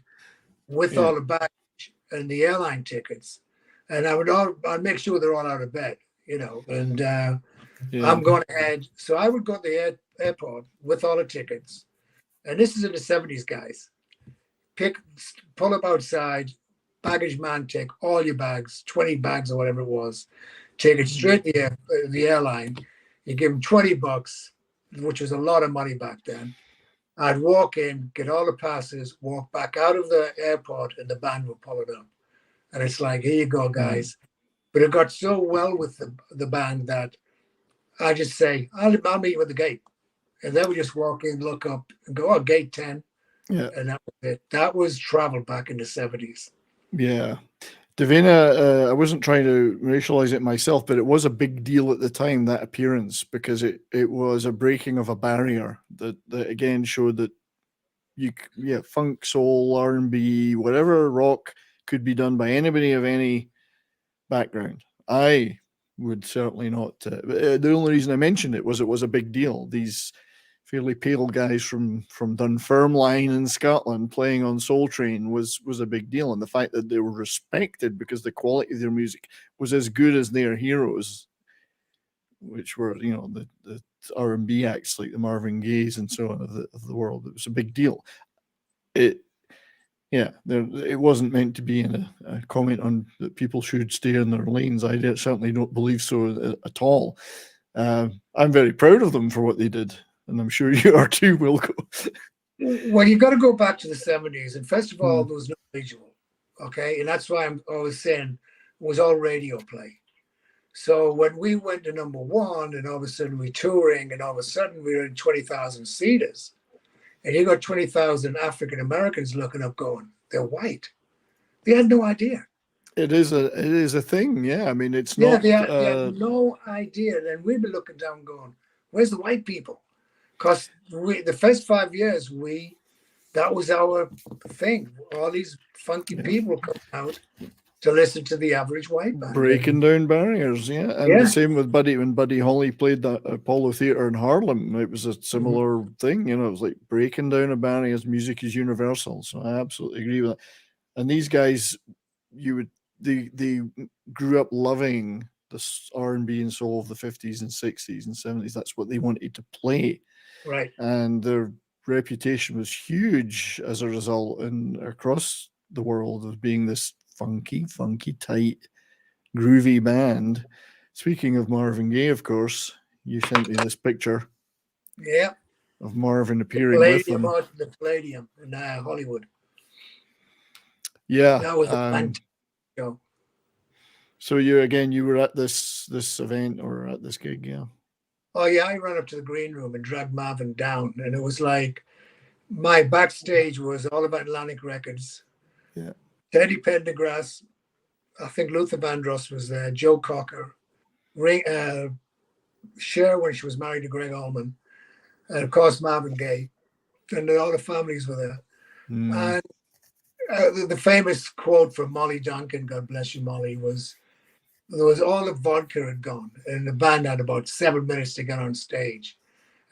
with all the baggage and the airline tickets. And I'd make sure they're all out of bed, you know, and I'm going ahead. So I would go to the airport with all the tickets. And this is in the 70s, guys. Pull up outside, baggage man, take all your bags, 20 bags or whatever it was, take it straight to the airline. You give them $20, which was a lot of money back then. I'd walk in, get all the passes, walk back out of the airport, and the band would pull it up. And it's like, here you go, guys. But it got so well with the band that I just say, I'll meet you at the gate. And then we just walk in, look up, and go, oh, gate 10. Yeah. And that was it. That was travel back in the 70s. Yeah. Davina, I wasn't trying to racialize it myself, but it was a big deal at the time, that appearance, because it was a breaking of a barrier that again showed that funk, soul, R&B, whatever rock could be done by anybody of any background. I would certainly not. The only reason I mentioned it was a big deal. These fairly pale guys from Dunfermline in Scotland playing on Soul Train was a big deal, and the fact that they were respected because the quality of their music was as good as their heroes, which were the R&B acts like the Marvin Gayes and so on of the world. It was a big deal. It wasn't meant to be in a comment on that people should stay in their lanes. I certainly don't believe so at all. I'm very proud of them for what they did, and I'm sure you are too, Wilco. Well, you got to go back to the 70s, and first of all, there was no visual, okay? And that's why I'm always saying it was all radio play. So when we went to #1, and all of a sudden we're touring, and all of a sudden we were in 20,000 seaters, and you got 20,000 African Americans looking up, going, "They're white." They had no idea. It is a thing, yeah. I mean, it's not. They had no idea. And we'd be looking down, going, "Where's the white people?" Because the first 5 years, that was our thing. All these funky people come out to listen to the average white band. Breaking down barriers, yeah. And the same with when Buddy Holly played the Apollo Theatre in Harlem. It was a similar thing, it was like breaking down a barrier. Music is universal. So I absolutely agree with that. And these guys, they grew up loving this R&B and soul of the 50s and 60s and 70s. That's what they wanted to play. Right. And their reputation was huge as a result and across the world of being this funky, tight, groovy band. Speaking of Marvin Gaye, of course, you sent me this picture. Yeah. Of Marvin appearing with them. The Palladium in Hollywood. Yeah. That was a fantastic show. So you were at this event or at this gig, yeah? Oh yeah, I ran up to the green room and dragged Marvin down, and it was like my backstage was all about Atlantic Records. Yeah. Teddy Pendergrass, I think Luther Vandross was there, Joe Cocker, Cher when she was married to Greg Allman, and of course Marvin Gaye, and all the families were there. And the famous quote from Molly Duncan, God bless you, Molly, was there was all the vodka had gone, and the band had about 7 minutes to get on stage.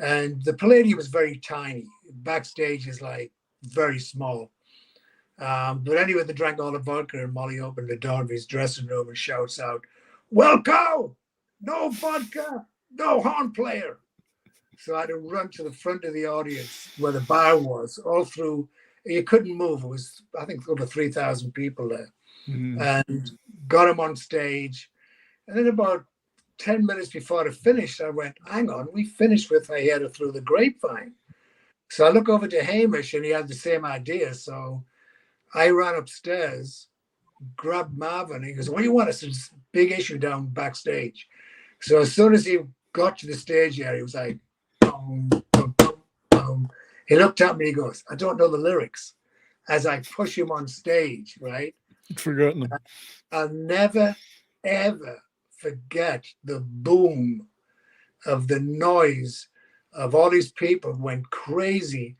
And the Palladium was very tiny. Backstage is like very small. But anyway, they drank all the vodka, and Molly opened the door of his dressing room and shouts out, "Wilco, no vodka, no horn player." So I had to run to the front of the audience where the bar was, all through. You couldn't move. It was, I think, over 3,000 people there. And got him on stage. And then about 10 minutes before it finished, I went, hang on, we finished with "I Heard It Through the Grapevine." So I look over to Hamish, and he had the same idea. So I ran upstairs, grabbed Marvin. He goes, "What do you want?" I said, "It's a big issue down backstage." So as soon as he got to the stage area, he was like, boom, boom, boom, boom. He looked at me, he goes, "I don't know the lyrics." As I push him on stage, right? I'd forgotten them. I'll never, ever forget the boom of the noise of all these people went crazy,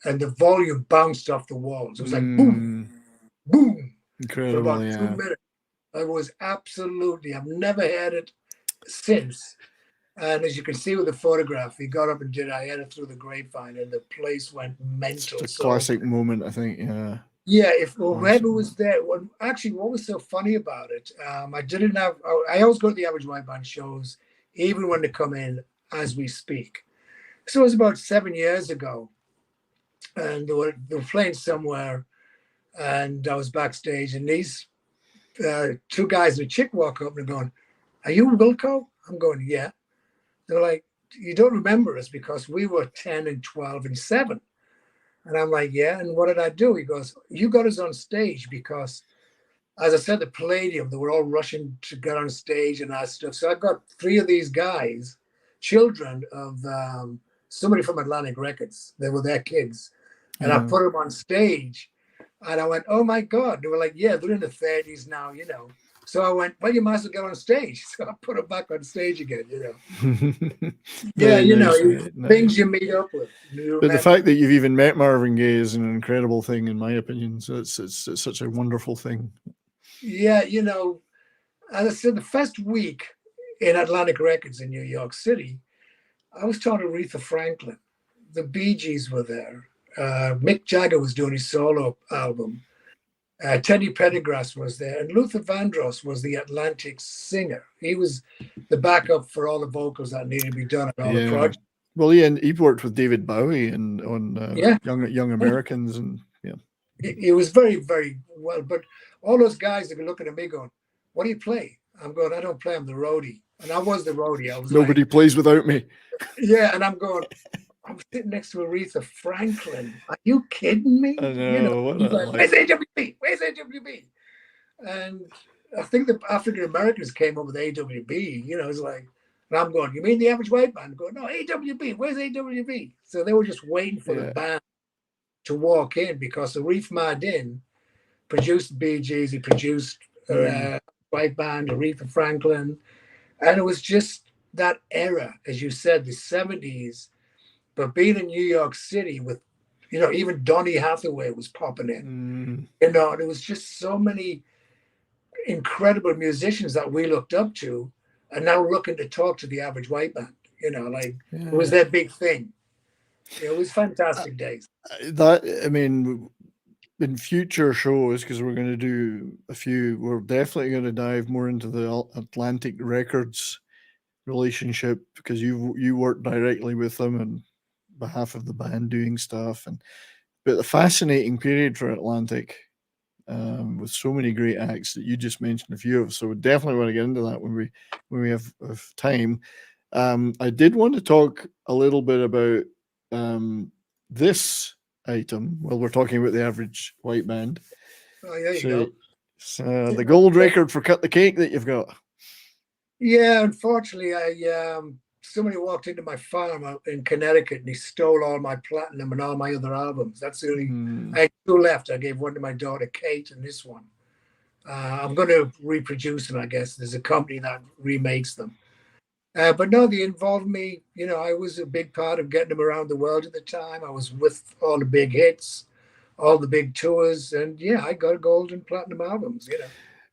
and the volume bounced off the walls. It was like boom, boom. Incredible, for about 2 minutes. It was absolutely, I've never had it since. And as you can see with the photograph, he got up and did "I Heard It Through the Grapevine," and the place went mental. It's a classic moment, I think, yeah. Yeah, if whoever was there, actually, what was so funny about it, I always go to the Average White Band shows, even when they come in as we speak. So it was about 7 years ago, and they were playing somewhere, and I was backstage, and these two guys and a chick walk up and they're going, "Are you Wilco?" I'm going, "Yeah." They're like, "You don't remember us because we were 10 and 12 and 7. And I'm like, "Yeah." And what did I do? He goes, "You got us on stage because as I said, the Palladium, they were all rushing to get on stage and that stuff. So I got 3 of these guys, children of somebody from Atlantic Records. They were their kids. And I put them on stage. And I went, oh, my God. They were like, yeah, they're in the 30s now, you know. So I went, well, you might as well get on stage. So I put them back on stage again, you know. Yeah, you know, things you meet up with. But the fact that you've even met Marvin Gaye is an incredible thing, in my opinion. So it's such a wonderful thing. Yeah, you know, as I said, the first week in Atlantic Records in New York City, I was talking to Aretha Franklin. The Bee Gees were there. Mick Jagger was doing his solo album. Teddy Pendergrass was there. And Luther Vandross was the Atlantic singer. He was the backup for all the vocals that needed to be done on all the projects. Well, yeah, and he worked with David Bowie and on Young Americans. And It was very, very well. But all those guys that were looking at me going, what do you play? I'm going, I don't play, I'm the roadie. And I was the roadie. I was Nobody plays without me. Yeah, and I'm going, I'm sitting next to Aretha Franklin. Are you kidding me? I know. Like, where's AWB? Where's AWB? And I think the African Americans came up with AWB. You know, it's like, and I'm going, you mean the average white band? I'm going, no, AWB. Where's AWB? So they were just waiting for the band to walk in because Arif Mardin produced Bee Gees. He produced white band, Aretha Franklin. And it was just that era, as you said, the 70s. But being in New York City with, you know, even Donny Hathaway was popping in. You know, there was just so many incredible musicians that we looked up to and now looking to talk to the average white band. You know, like it was their big thing. It was fantastic days. I mean, in future shows, because we're going to do a few, we're definitely going to dive more into the Atlantic Records relationship because you work directly with them and behalf of the band doing stuff, but a fascinating period for Atlantic with so many great acts that you just mentioned a few of. So we definitely want to get into that when we have time. I did want to talk a little bit about this item while we're talking about the average white band. Oh, there you go. So the gold record for Cut the Cake that you've got. Yeah, unfortunately, somebody walked into my farm in Connecticut and he stole all my platinum and all my other albums. That's the only, I had 2 left. I gave one to my daughter, Kate, and this one. I'm going to reproduce them, I guess. There's a company that remakes them. But no, they involved me. You know, I was a big part of getting them around the world at the time. I was with all the big hits, all the big tours. And yeah, I got gold and platinum albums, you know.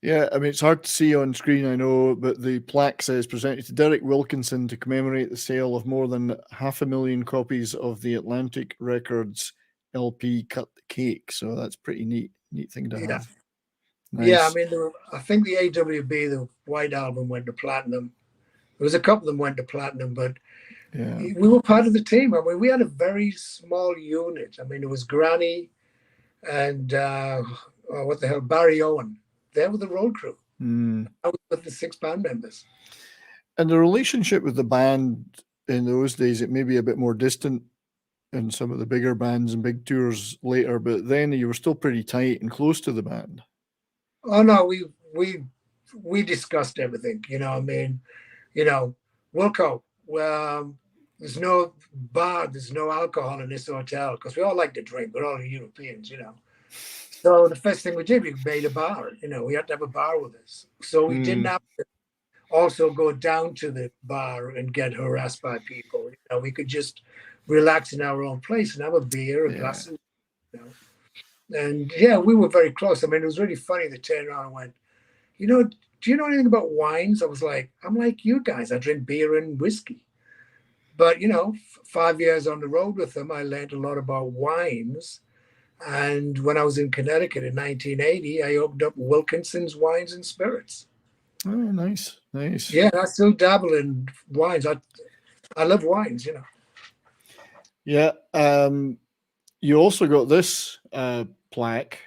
Yeah, I mean, it's hard to see on screen, I know, but the plaque says presented to Derek Wilkinson to commemorate the sale of more than 500,000 copies of the Atlantic Records LP Cut the Cake. So that's pretty neat thing to have. Nice. Yeah, I mean, I think the AWB, the White Album, went to platinum. There was a couple of them went to platinum, but we were part of the team. I mean, we had a very small unit. I mean, it was Granny and Barry Owen. They were the road crew. I was with the 6 band members. And the relationship with the band in those days, it may be a bit more distant in some of the bigger bands and big tours later, but then you were still pretty tight and close to the band. Oh no, we discussed everything. You know, I mean, you know, Wilco, there's no bar, there's no alcohol in this hotel because we all like to drink. We're all Europeans, you know. So the first thing we did, we made a bar. You know, we had to have a bar with us. So we didn't have to also go down to the bar and get harassed by people. You know, we could just relax in our own place and have a beer, a glass of, you know. And yeah, we were very close. I mean, it was really funny. They turned around and went, you know, do you know anything about wines? I was like, I'm like you guys. I drink beer and whiskey. But, you know, 5 years on the road with them, I learned a lot about wines. And when I was in Connecticut in 1980, I opened up Wilkinson's Wines and Spirits. Oh, nice. Yeah, I still dabble in wines. I love wines, you know. Yeah. You also got this plaque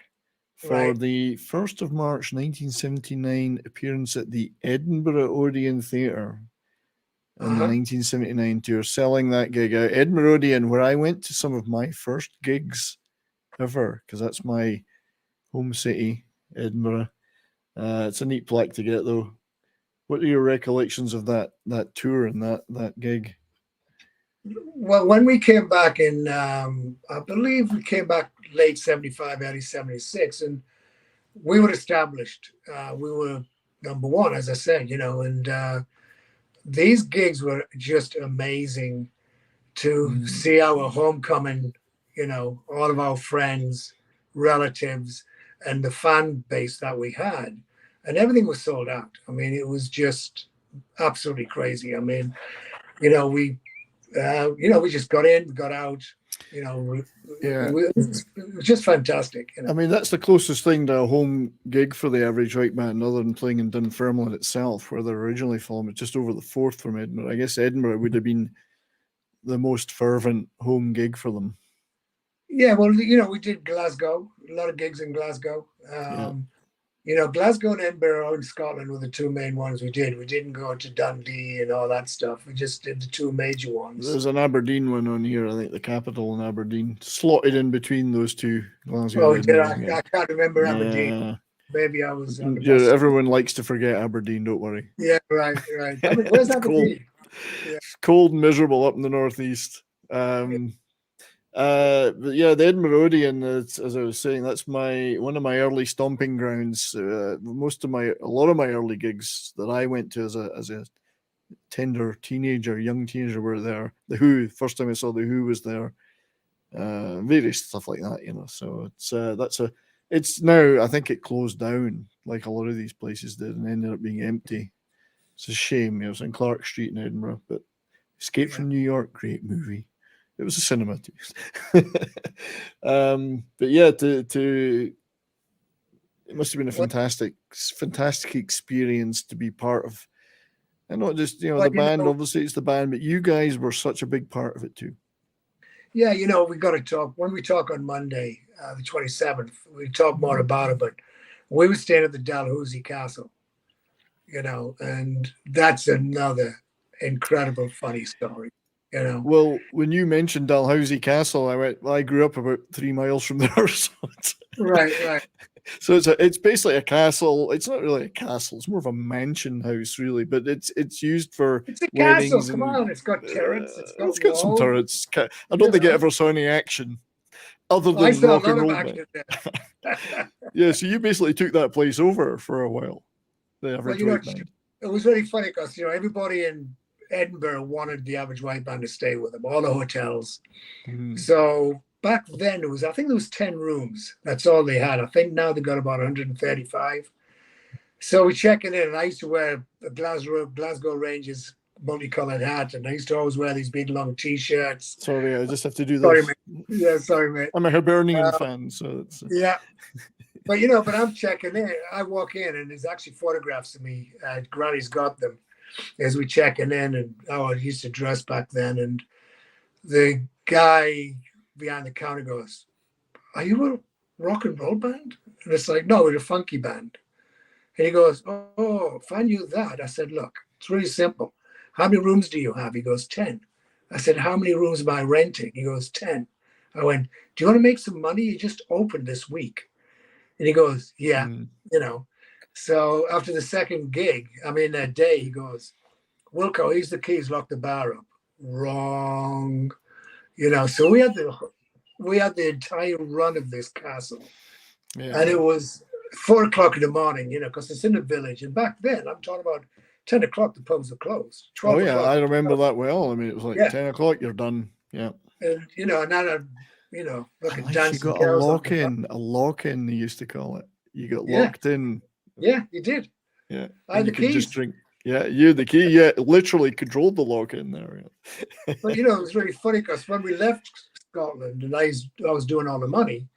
for the 1st of March 1979 appearance at the Edinburgh Odeon Theatre on the 1979 tour, selling that gig out. Edinburgh Odeon, where I went to some of my first gigs ever, because that's my home city, Edinburgh. It's a neat plaque to get, though. What are your recollections of that tour and that gig? Well, when we came back in, I believe we came back late 75, early 76, and we were established. We were number one, as I said, and these gigs were just amazing to see our homecoming, all of our friends, relatives, and the fan base that we had. And everything was sold out. I mean, it was just absolutely crazy. I mean, we just got in, got out, it was just fantastic. I mean, that's the closest thing to a home gig for the average white man, other than playing in Dunfermline itself, where they're originally from. It's just over the Forth from Edinburgh. I guess Edinburgh would have been the most fervent home gig for them. Yeah, well, we did Glasgow, a lot of gigs in Glasgow. Glasgow and Edinburgh in Scotland were the two main ones we did. We didn't go to Dundee and all that stuff. We just did the two major ones. There's an Aberdeen one on here, I think the capital in Aberdeen, slotted in between those two. Glasgow I can't remember Aberdeen. Maybe I was. Everyone likes to forget Aberdeen, don't worry. Yeah, right. I mean, where's Aberdeen? Cold. Yeah. It's cold and miserable up in the northeast. But yeah, the Edinburgh Odeon, as I was saying, that's one of my early stomping grounds. A lot of my early gigs that I went to as a young teenager were there. The Who, first time I saw the Who was there. Various stuff like that, So it's now, I think it closed down like a lot of these places did and ended up being empty. It's a shame. It was on Clark Street in Edinburgh, but Escape from New York, great movie. It was a cinema too. But yeah, it must have been a fantastic experience to be part of, and not just the band. Obviously, it's the band, but you guys were such a big part of it too. Yeah, we got to talk when we talk on Monday, the 27th. We talk more about it, but we were staying at the Dalhousie Castle, and that's another incredible funny story. Well, when you mentioned Dalhousie Castle, I grew up about 3 miles from there. So right. So it's basically a castle. It's not really a castle. It's more of a mansion house, really. But it's used for it's a weddings. Castle. Come on, it's got turrets. It's got some turrets. I don't think it ever saw any action other than I saw rock and roll. Yeah, so you basically took that place over for a while. The average white band. It was really funny because everybody in Edinburgh wanted the average white band to stay with them, all the hotels. So back then I think there was 10 rooms. That's all they had. I think now they've got about 135. So we check it in, and I used to wear a Glasgow Rangers multicolored hat, and I used to always wear these big long t-shirts. Sorry, I just have to do this. Sorry, mate. Yeah, sorry, mate. I'm a Hibernian fan, so it's yeah. But but I'm checking in. I walk in, and there's actually photographs of me. Granny's got them. As we checking in, and I used to dress back then, and the guy behind the counter goes, "Are you a rock and roll band?" And it's like, "No, we're a funky band." And he goes, "Oh, if I knew that." I said, "Look, it's really simple. How many rooms do you have?" He goes, 10. I said, "How many rooms am I renting?" He goes, 10. I went, "Do you want to make some money? You just opened this week." And he goes, "Yeah, So after the second gig, that day, he goes, "Wilco, here's the keys, lock the bar up." Wrong. So we had the entire run of this castle. Yeah. And it was 4 o'clock in the morning, because it's in the village. And back then, I'm talking about 10 o'clock, the pubs were closed. 12 o'clock. I remember that well. It was like 10 o'clock, you're done. Yeah. And, and then, like a dance. You got a lock-in, they used to call it. You got locked in. Yeah, you did. Yeah. I had the keys. Just drink. Yeah, you the key. Yeah, literally controlled the lock in there. Yeah. But it was really funny because when we left Scotland and I was doing all the money,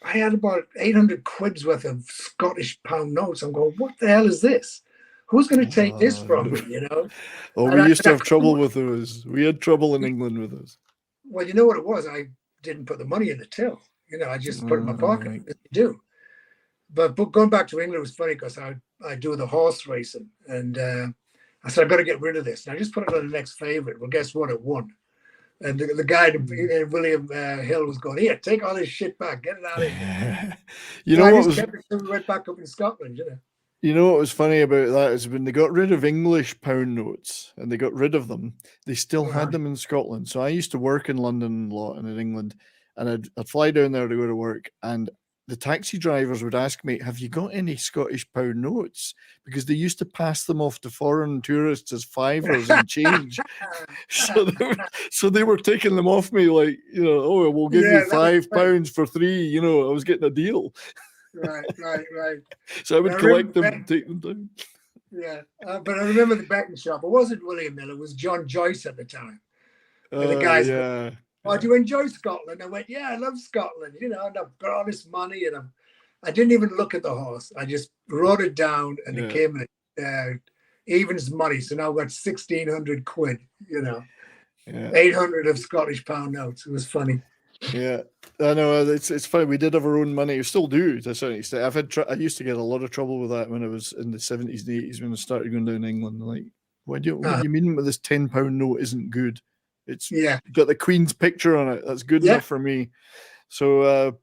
I had about 800 quid's worth of Scottish pound notes. I'm going, what the hell is this? Who's going to take this from me? Oh, we used to have trouble with those. We had trouble in England with those. Well, you know what it was? I didn't put the money in the till. I just put it in my pocket. As you do. But going back to England was funny because I do the horse racing, and I said, I've got to get rid of this. And I just put it on the next favorite. Well, guess what? It won. And the guy, William Hill, was going, "Here, take all this shit back. Get it out of here." You know what was... kept it till we went back up in Scotland, You know what was funny about that is when they got rid of English pound notes and they got rid of them, they still had them in Scotland. So I used to work in London a lot and in England, and I'd fly down there to go to work, and the taxi drivers would ask me, "Have you got any Scottish pound notes?" Because they used to pass them off to foreign tourists as fivers and change. So they were taking them off me like, oh, we'll give you £5 for 3. I was getting a deal. Right. So I would collect them and take them down. Yeah, but I remember the betting shop. It wasn't William Miller, it was John Joyce at the time. And the guys went, "Oh, do you enjoy Scotland?" I went, "Yeah, I love Scotland. And I've got all this money, and I didn't even look at the horse. I just wrote it down, and it came in evens money. So now I've got 1,600 quid. 800 of Scottish pound notes. It was funny. Yeah, I know. It's funny. We did have our own money. We still do to a certain extent. I used to get a lot of trouble with that when I was in the 70s and 80s when I started going down England. Like, what do you mean with this £10 note isn't good? It's got the Queen's picture on it. That's good enough for me. So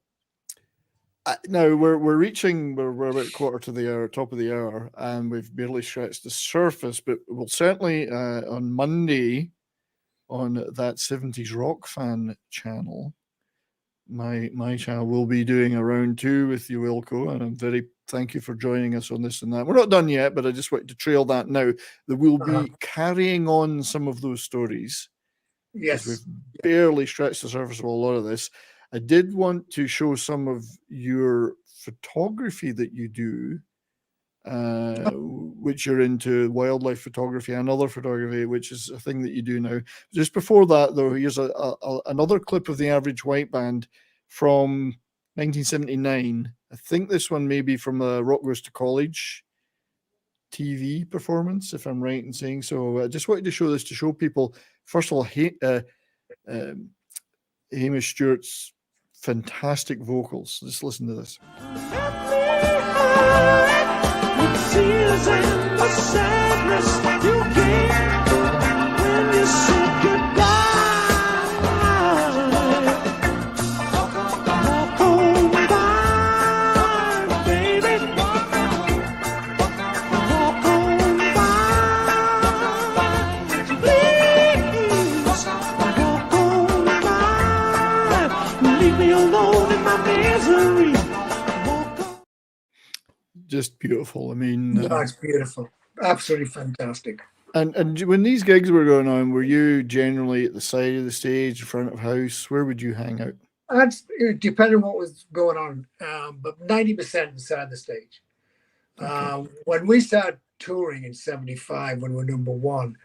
now we're about quarter to the hour, top of the hour, and we've barely scratched the surface. But we'll certainly on Monday on that 70s rock fan channel. My channel will be doing a round 2 with you, Wilco, and I'm very thank you for joining us on this and that. We're not done yet, but I just wanted to trail that now. That we'll be carrying on some of those stories. Yes, we've barely scratched the surface of a lot of this. I did want to show some of your photography that you do, which you're into, wildlife photography and other photography, which is a thing that you do now. Just before that, though, here's another clip of the Average White Band from 1979. I think this one may be from the Rock Goes to College TV performance, if I'm right in saying so. I just wanted to show this to show people, first of all, Hamish Stewart's fantastic vocals. Just listen to this. Tears and the sadness you get when you say goodbye. Walk on by, baby. Walk on by. Please, walk on by. Leave me alone in my misery. Just beautiful. I mean, it's beautiful, absolutely fantastic. And when these gigs were going on, were you generally at the side of the stage, in front of house? Where would you hang out? That's depending on what was going on, but 90% inside the stage. Okay. When we started touring in '75, when we were number 1,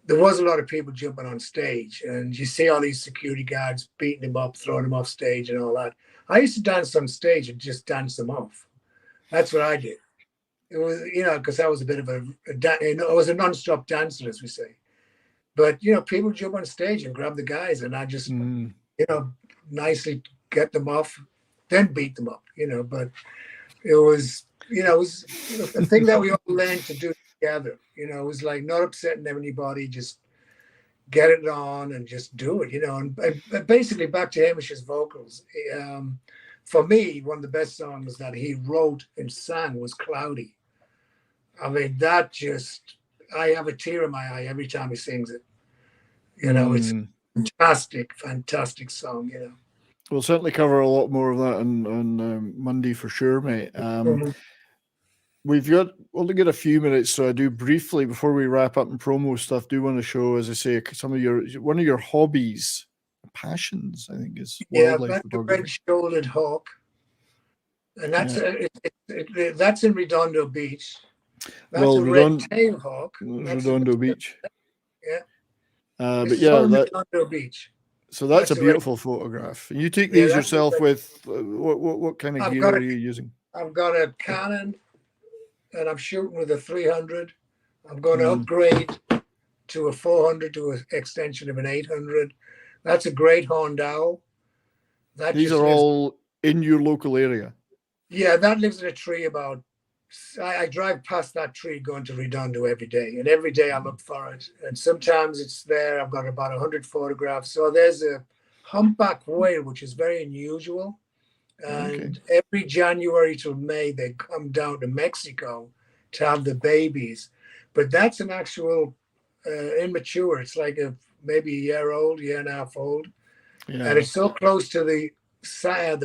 there was a lot of people jumping on stage, and you see all these security guards beating them up, throwing them off stage, and all that. I used to dance on stage and just dance them off. That's what I did. It was, because I was a bit of I was a non-stop dancer, as we say. But, people jump on stage and grab the guys, and I just, nicely get them off, then beat them up, But it was, a thing that we all learned to do together. It was like not upsetting anybody, just get it on and just do it, And basically, back to Hamish's vocals. For me, one of the best songs that he wrote and sang was Cloudy. I mean, I have a tear in my eye every time he sings it. It's a fantastic song, We'll certainly cover a lot more of that on Monday for sure, mate. We've only got a few minutes, so I do briefly, before we wrap up and promo stuff, do want to show, as I say, one of your hobbies, passions, I think, is wildlife photography. The red-shouldered hawk, and that's in Redondo Beach. That's a red-tailed hawk. Redondo Beach. Yeah. But yeah, Redondo Beach. So that's a beautiful photograph. You take these yourself with what kind of gear are you using? I've got a Canon, and I'm shooting with a 300. I'm going to upgrade to a 400 to an extension of an 800. That's a great horned owl. These are all in your local area? Yeah, that lives in a tree I drive past that tree going to Redondo every day. And every day I look for it. And sometimes it's there. I've got about 100 photographs. So there's a humpback whale, which is very unusual. And every January till May, they come down to Mexico to have the babies. But that's an actual immature. It's like maybe a year old, year and a half old. Yeah. And it's so close to the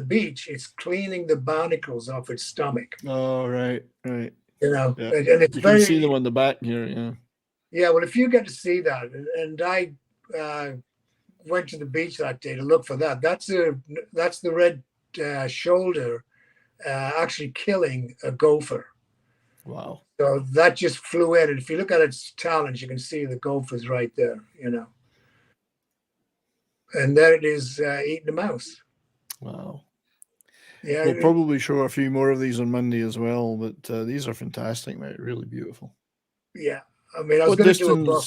beach, it's cleaning the barnacles off its stomach. Oh, right. You know, Yeah. and it's you very. can see them on the back here. Yeah. Yeah. Well, if you get to see that, and I went to the beach that day to look for that. That's the red shoulder actually killing a gopher. Wow. So that just flew in, and if you look at its talons, you can see the gophers right there. You know. And there it is eating a mouse. Wow. Yeah. We'll probably show a few more of these on Monday as well, but these are fantastic, mate. Really beautiful. Yeah. I mean, I was going to do a book.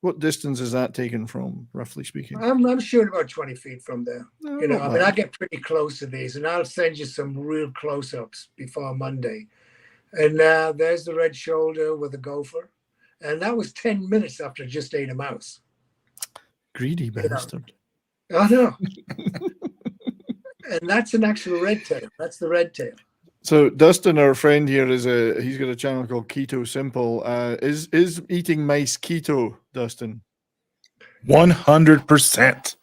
What distance is that taken from, roughly speaking? I'm shooting about 20 feet from there. You know, I mean, I get pretty close to these, and I'll send you some real close-ups before Monday. And there's the red shoulder with the gopher. And that was 10 minutes after I just ate a mouse. Greedy bastard. I know. And that's an actual red tail. That's the red tail. So Dustin, our friend here, he's got a channel called Keto Simple. Is eating mice keto, Dustin? 100%.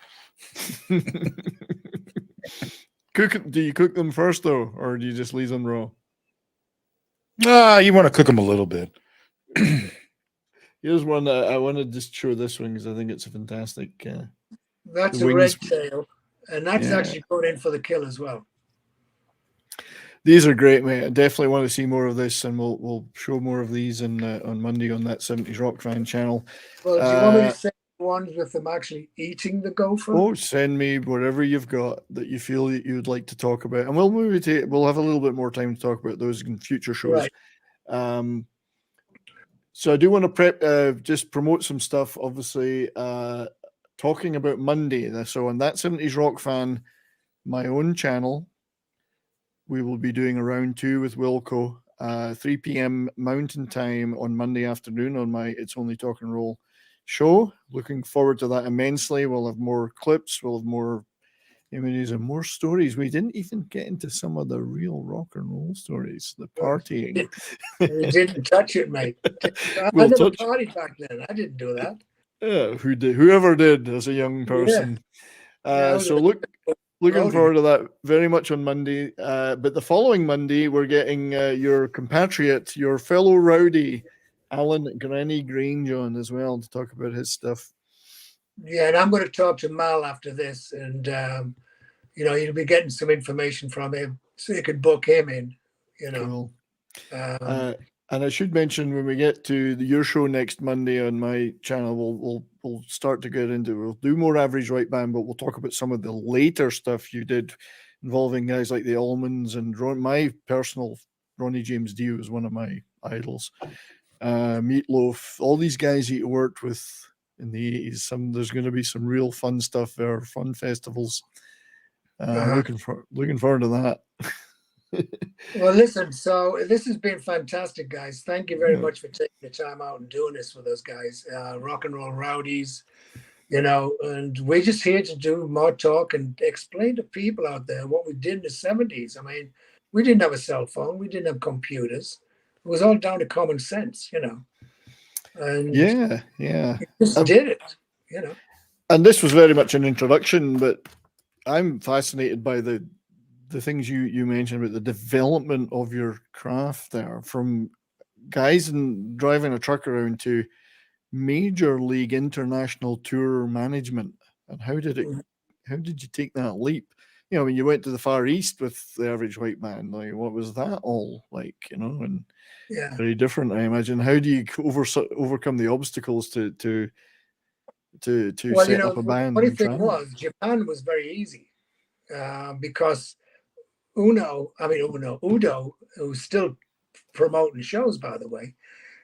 Do you cook them first though, or do you just leave them raw? You want to cook them a little bit. Here's one I want to just show this one because I think it's a fantastic. That's a red tail, and that's actually put in for the kill as well. These are great, mate. I definitely want to see more of this, and we'll show more of these on Monday on that 70s Rock Fan channel. Well, do you want me to send ones with them actually eating the gopher? Oh, send me whatever you've got that you feel that you would like to talk about, and we'll we'll have a little bit more time to talk about those in future shows. Right. So I do want to just promote some stuff. Obviously, talking about Monday. So on that 70s Rock Fan, my own channel, we will be doing a round 2 with Wilco, 3 p.m. Mountain Time on Monday afternoon on my It's Only Talk and Roll show. Looking forward to that immensely. We'll have more clips. We'll have more images and more stories. We didn't even get into some of the real rock and roll stories, the partying. You didn't touch it, mate. I never partied back then. I didn't do that. Yeah, whoever did as a young person. Yeah. So looking forward to that very much on Monday. But the following Monday, we're getting your compatriot, your fellow rowdy, Alan Granny Grange on as well to talk about his stuff. Yeah, and I'm going to talk to Mal after this, and you'll be getting some information from him, so you could book him in. You know. Cool. And I should mention when we get to your show next Monday on my channel, we'll start to get into. We'll do more Average Right Band, but we'll talk about some of the later stuff you did involving guys like the Allmans and my personal Ronnie James Dio is one of my idols. Meatloaf, all these guys you worked with in the 80s. There's going to be some real fun stuff there, fun festivals. Looking forward to that. Well, listen, so this has been fantastic, guys. Thank you very much for taking the time out and doing this with us, guys. Rock and Roll Rowdies, and we're just here to do more talk and explain to people out there what we did in the 70s. I mean, we didn't have a cell phone. We didn't have computers. It was all down to common sense, And yeah. We just did it, And this was very much an introduction, but I'm fascinated by the things you mentioned about the development of your craft there, from guys and driving a truck around to major league international tour management. And how did you take that leap? When you went to the Far East with the Average White Band, like what was that all like? And very different, I imagine. How do you overcome the obstacles to set up a band? The funny thing was, Japan was very easy because Udo, who's still promoting shows, by the way.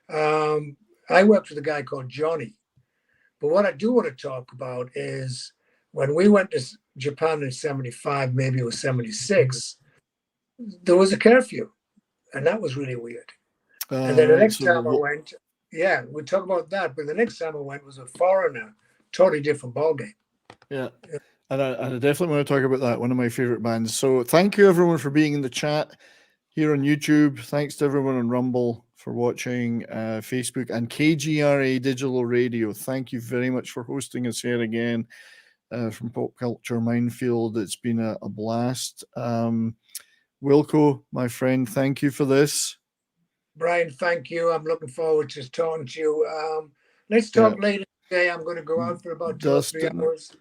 I worked with a guy called Johnny. But what I do want to talk about is when we went to Japan in 75, maybe it was 76, there was a curfew. And that was really weird. And then the next time I went, we talk about that. But the next time I went was a foreigner, totally different ballgame. Yeah. And I definitely want to talk about that, one of my favorite bands. So thank you, everyone, for being in the chat. here on YouTube. Thanks to everyone on Rumble for watching, Facebook, and KGRA Digital Radio. Thank you very much for hosting us here again from Pop Culture Minefield. It's been a blast. Wilco, my friend, thank you for this. Brian, thank you. I'm looking forward to talking to you. Let's talk later today. I'm going to go out for about 2 or 3 hours.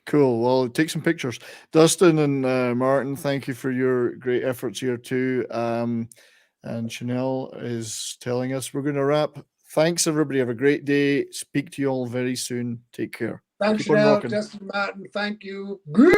Cool. Well, take some pictures. Dustin and Martin, thank you for your great efforts here too. And Chanel is telling us we're going to wrap. Thanks, everybody. Have a great day. Speak to you all very soon. Take care. Thanks, Chanel, Dustin, Martin. Thank you. Great.